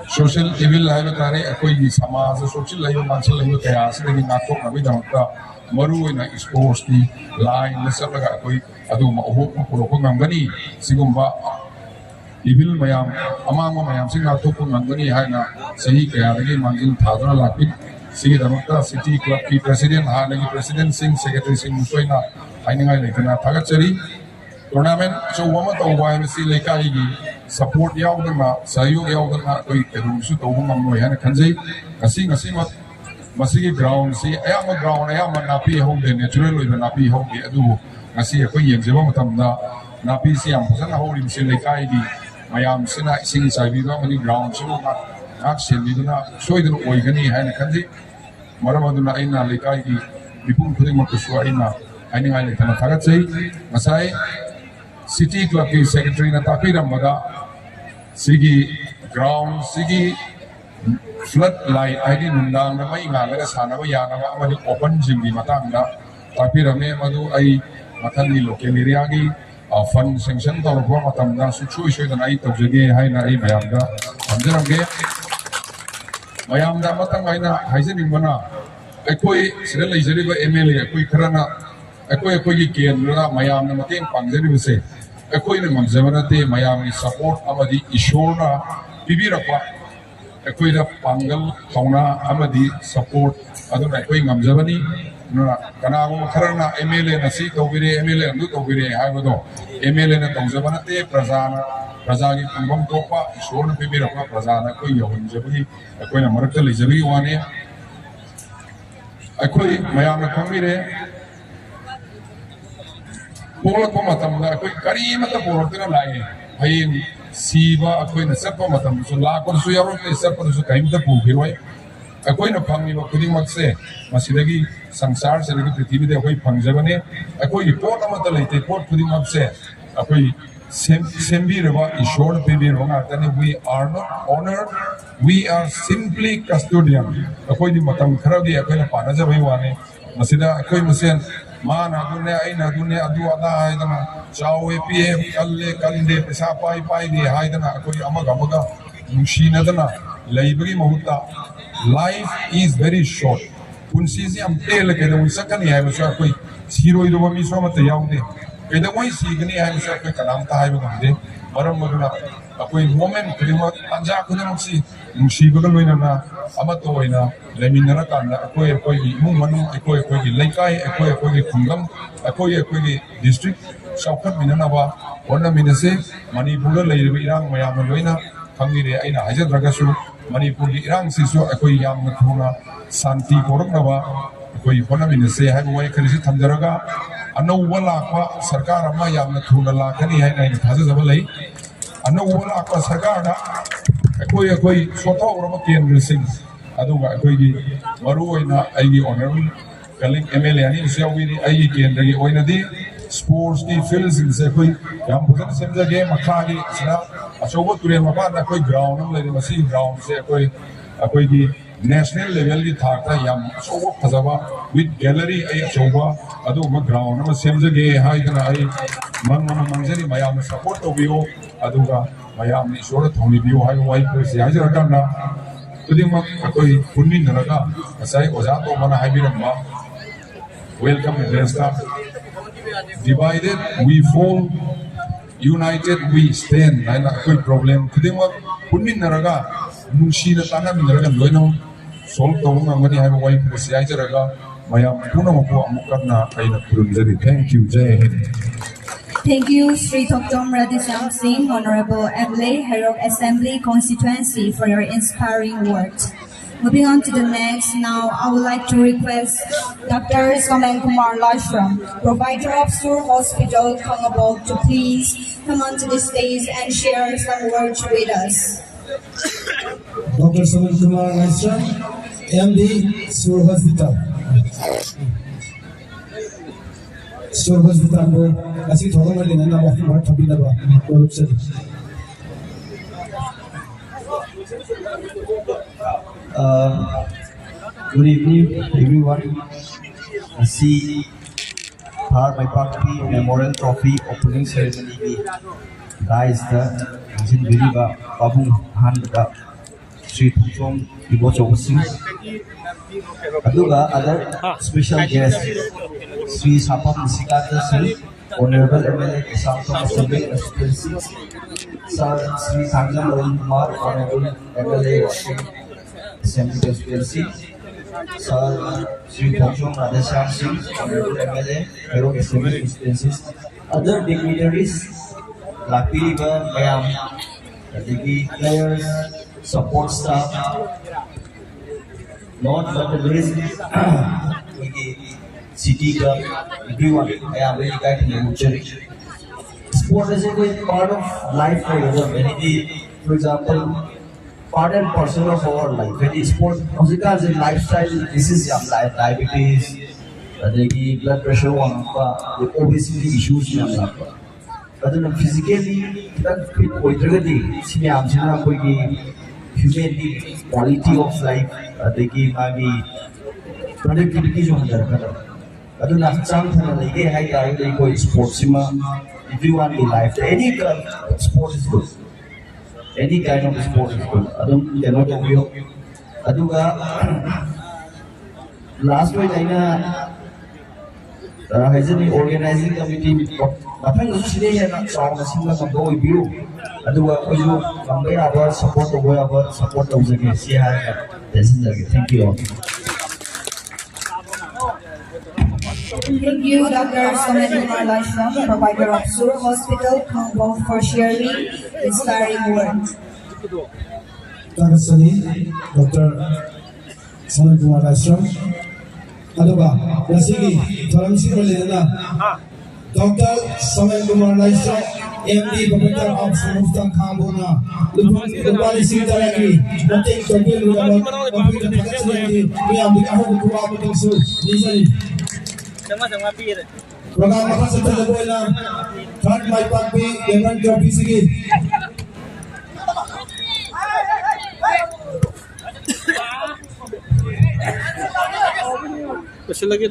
social evil hai batare akoi gi samaj social life mansal life kaya asli gi natok nabi damta maru oina sports di line nasabaga akoi adu ma oho ko ngambani sigumba Ibil mayam, amang mayam sing atau pun mangani hai na segi kaya lagi manggil thadra lapin segi damakta City Club ki president ha lagi president sing secretary sing musoi na hai ningai lekana thagat cari tournament so wama tau wai mesi lekai gi support yau dana sayog yau dana koi erum su tau ngam noi hai na kanjai ngasi mat masigi ground si ayam ground ayam napi home de natural oi napi home ge adu ngasi koi yem jeba matam na napi siam phasana horim si lekai gi Mayam sina sing sabi ba mani ground so nak seliduna soidun oigani hai na kandi maramaduna aina lekai gi bipun khuding ma kuswa aina aini ngai le tana thagat sei masai City Club ki secretary na tapi ramada sigi ground sigi flood light ID nundang na mai nga la sana ba ya na amani open gym di matang da tapi rame madu ai mathan ni local area gi fund sanction tau ko matam na su chui da nai tau jege hai na ai mayam da amjaram ge mayam da matang ai na haisen mana akoi sira lai jari ba MLA akoi kharana akoi gi ken na mayam na mateng pangjari bese akoi na mamjamana te mayam ni support amadi ishorna bibirakwa akoi da pangal thauna amadi support aduna akoi ngamjabani na kanang kharana MLA na si tawire MLA andu tawire hai bodo MLA na tawjabana te praja gi pangam topa ishor na bibira pa praja na koi yawin jabi koi na marakta le jabi wane koi mayam na khamire polo ko matam na koi kari mata polo tena lai hai siba koi na sepa matam so la ko so yaro te sepa so kaim ta pu girwai ꯑꯩꯈꯣꯏꯅ ꯐꯪꯉꯤꯕ ꯈꯨꯗꯤꯡꯃꯛꯁꯦ ꯃꯁꯤꯗꯒꯤ ꯁꯪꯁꯥꯔꯁꯤꯗꯒꯤ ꯄ꯭ꯔꯤꯊꯤꯕꯤꯗ ꯑꯩꯈꯣꯏ ꯐꯪꯖꯕꯅꯤ ꯑꯩꯈꯣꯏꯒꯤ ꯄꯣꯠ ꯑꯃꯠꯇ ꯂꯩꯇꯦ ꯄꯣꯠ ꯈꯨꯗꯤꯡꯃꯛꯁꯦ ꯑꯩꯈꯣই ꯁꯦꯝꯕꯤꯔꯕ ꯏꯁꯣꯔꯅ ꯄꯤꯕꯤꯔꯕ ꯉꯥꯛꯇꯅꯤ we are not honored we are simply custodian ꯑꯩꯈꯣꯏꯗꯤ ꯃꯇꯝ ꯈꯔꯒꯤ ꯑꯩꯈꯣꯏꯅ ꯄꯥꯟꯅꯖꯕꯩ ꯋꯥꯅꯤ ꯃꯁꯤꯗ ꯑꯩꯈꯣꯏ ꯃꯁꯦꯟ ꯃꯥꯅ ꯑꯗꯨꯅꯦ ꯑꯩꯅ ꯑꯗꯨꯅꯦ ꯑꯗꯨ ꯑꯗꯥ ꯍꯥꯏꯗꯅ ꯆꯥꯎꯋꯦ ꯄꯤꯑꯦ ꯀꯜꯂꯦ ꯀꯟꯗꯦ ꯄꯩꯁꯥ ꯄꯥꯏꯗꯦ ꯍꯥꯏꯗꯅ ꯑꯩꯈꯣꯏ ꯑꯃꯒ ꯅꯨꯡꯁꯤꯅꯗꯅ ꯂꯩꯕꯒꯤ ꯃꯍꯨꯠꯇ life is very short ꯄꯨꯟꯁꯤꯁꯤ ꯌꯥꯝ ꯇꯦꯜꯂꯦ ꯀꯩꯗꯧꯉꯩ ꯆꯠꯀꯅꯤ ꯍꯥꯏꯕꯁꯨ ꯑꯩꯈꯣꯏ ꯁꯤꯔꯣꯏꯗꯕ ꯃꯤꯁꯨ ꯑꯃꯠꯇ ꯌꯥꯎꯗꯦ ꯀꯩꯗꯧꯉꯩ ꯁꯤꯒꯅꯤ ꯍꯥꯏꯕꯁꯨ ꯑꯩꯈꯣꯏ ꯀꯅꯥꯝꯇ ꯍꯥꯏꯕ ꯉꯝꯗꯦ ꯃꯔꯝ ꯑꯗꯨꯅ ꯑꯩꯈꯣꯏ ꯃꯣꯃꯦꯟ ꯈꯨꯗꯤꯡꯃꯛ ꯇꯥꯟꯖꯥ ꯈꯨꯗꯤꯡꯃꯛꯁꯤ ꯅꯨꯡꯁꯤꯕꯒ ꯂꯣꯏꯅꯅ ꯑꯃꯠꯇ ꯑꯣꯏꯅ ꯂꯩꯃꯤꯟꯅꯔꯀꯥꯟꯗ ꯑꯩꯈꯣꯏꯒꯤ ꯏꯃꯨꯡ ꯃꯅꯨꯡ ꯑꯩꯈꯣꯏꯒꯤ ꯂꯩꯀꯥꯏ ꯑꯩꯈꯣꯏꯒꯤ ꯈꯨꯡꯒꯪ ꯑꯩꯈꯣꯏꯒꯤ ꯗꯤꯁꯇ꯭ꯔꯤꯛ ꯆꯥꯎꯈꯠꯃꯤꯟꯅꯅꯕ ꯍꯣꯠꯅꯃꯤꯟꯅꯁꯤ ꯃꯅꯤꯄꯨꯔꯗ ꯂꯩꯔꯤꯕ ꯏꯔꯥꯡ ꯃꯌꯥꯝꯅ ꯂꯣꯏꯅ ꯈꯪꯕꯤꯔꯦ ꯑꯩꯅ ꯍꯥꯏꯖꯗ꯭ꯔꯒꯁꯨ ꯃꯅꯤꯄꯨꯔꯒꯤ ꯏꯔꯥꯡꯁꯤꯁꯨ ꯑꯩꯈꯣꯏ ꯌꯥꯝꯅ ꯊꯨꯅ ꯁꯥꯟꯇꯤ ꯄꯨꯔꯛꯅꯕ ꯑꯩꯈꯣꯏ ꯍꯣꯠꯅꯃꯤꯟꯅꯁꯤ ꯍꯥꯏꯕ ꯋꯥꯍꯩ ꯈꯔꯁꯤ ꯊꯝꯖꯔꯒ ꯑꯅꯧꯕ ꯂꯥꯛꯄ ꯁꯔꯀꯥꯔ ꯑꯃ ꯌꯥꯝꯅ ꯊꯨꯅ ꯂꯥꯛꯀꯅꯤ ꯍꯥꯏꯅ ꯑꯩꯅ ꯊꯥꯖꯖꯕ ꯂꯩ ꯑꯅꯧꯕ ꯂꯥꯛꯄ ꯁꯔꯀꯥꯔꯗ ꯑꯩꯈꯣꯏ ꯁꯣꯊꯣꯛꯔꯕ ꯀꯦꯟꯗ꯭ꯔꯁꯤꯡ ꯑꯗꯨꯒ ꯑꯩꯈꯣꯏꯒꯤ ꯃꯔꯨꯑꯣꯏꯅ ꯑꯩꯒꯤ ꯑꯣꯅꯔꯦꯕꯜ ꯀꯂꯤꯛ MLA ꯑꯅꯤꯁꯨ ꯌꯥꯎꯕꯤꯔꯤ ꯑꯩꯒꯤ ꯀꯦꯟꯗ꯭ꯔꯒꯤ ꯑꯣꯏꯅꯗꯤ ꯁ꯭ꯄꯣꯔꯠꯁꯀꯤ ꯐꯤꯜꯁꯤꯡꯁꯦ ꯑꯩꯈꯣꯏ ꯌꯥꯝ ꯐꯖꯅ ꯁꯦꯝꯖꯒꯦ ꯃꯈꯥꯒꯤ ꯁꯤꯗ ꯑꯆꯧꯕ ꯇꯨꯔꯦꯜ ꯃꯄꯥꯟꯗ ꯑꯩꯈꯣꯏ ꯒ꯭ꯔꯥꯎꯟ ꯑꯃ ꯂꯩꯔꯤ ꯃꯁꯤꯒꯤ ꯒ꯭ꯔꯥꯎꯟꯁꯦ ꯑꯩꯈꯣꯏꯒꯤ ꯅꯦꯁꯅꯦꯜ ꯂꯦꯚꯦꯜꯒꯤ ꯊꯥꯛꯇ ꯌꯥꯝ ꯑꯆꯧꯕ ꯐꯖꯕ ꯋꯤꯠ ꯒꯦꯂꯔꯤ ꯑꯩ ꯑꯆꯧꯕ ꯑꯗꯨꯒꯨꯝꯕ ꯒ꯭ꯔꯥꯎꯟ ꯑꯃ ꯁꯦꯝꯖꯒꯦ ꯍꯥꯏꯗꯅ ꯑꯩ ꯃꯪꯖꯔꯤ ꯃꯌꯥꯝꯅ ꯁꯄꯣꯔꯠ ꯇꯧꯕꯤꯌꯨ ꯑꯗꯨꯒ ꯃꯌꯥꯝꯅ ꯏꯁꯣꯔꯗ ꯊꯧꯅꯤꯕꯤꯌꯨ ꯍꯥꯏꯕ ꯋꯥꯍꯩ ꯈꯔꯁꯤ ꯍꯥꯏꯖꯔꯀꯥꯟꯗ ꯈꯨꯗꯤꯡꯃꯛ ꯑꯩꯈꯣꯏ ꯄꯨꯟꯃꯤꯟꯅꯔꯒ ꯉꯁꯥꯏ ꯑꯣꯖꯥ ꯇꯣꯝꯕꯅ ꯍꯥꯏꯕꯤꯔꯝꯕ welcome ꯑꯦꯗ꯭ꯔꯦꯁꯇ divided we fall united we stand haina koi problem khudimak punminnaraga nungsina tanaminnaraga loina solve tawng ngani haiba wai phusi aijaraga mayam punamakku amukkarna aina khurumjari thank you jai hind Thank you, Sri Thoktom Radhisham Singh, Honorable MLA, Herok Assembly Constituency, for your inspiring words. Moving on to the next, now I would like to request Dr. Somen Kumar Lashram, provider of Sur Hospital, Kongabog, to please come onto the stage and share some words with us. Dr. Somen Kumar Lashram, MD, Sur Hospital. Sur Hospital को ऐसी थोड़ा में लेना ना वाकई बहुत थपी ना बात और उससे Good evening, everyone. I see my party memorial trophy opening ceremony. Guys, the Jinviriba Babu Handa Sri Thoktom Ibochobusing. Aduga other special guests, Sri Sapam Nisikata Singh, Honorable MLA Samthong Assembly Constituency, Sir Sri Sanjay Arun Kumar, Honorable MLA Assembly Constituency, Sir Sri Thoktom Radhisham Singh, Honorable MLA, Herok Assembly Constituencies, other dignitaries, Lapiriba Mayam, the players, support staff, not but the least, city club, everyone. I am very glad to nurture. Sport is a part of life for everybody. For example, part and parcel of our life. When sport, because in lifestyle, this is life, diabetes, the blood pressure, the obesity issues. But then physically, that fit poitragadi, humanity, quality of life, the productivity जो hander कर अदु नाचचांग थना लेके high guide लेको sports में everyone in life any kind of sport is good any kind of sport is good अदु केनो तो बियो अदु का last में जाइना हाइजनी organizing committee अथांग सुसिने है ना चाव नसिंगा कंबो बियो अदु का कोई जो कंबे आवर support तो वो आवर support तो जगह सी है जैसे जगह thank you all. Thank you, Dr. Somen Kumar Lashram, provider of Sur Hospital, Kongabog, for sharing inspiring words. Dr. Somen Kumar Lashram. Aduga, nasigi, thalam si ko lena Dr. Samuel Kumar Laisa, MD Professor of Samustang Khambuna, Lupali Sitaraki, nothing to do with computer facility, we are the Ahu Kuwaputing Su, Nisari. Program Makasata Boyla, third my papi, Evan Jopi Sigi. Question lagi,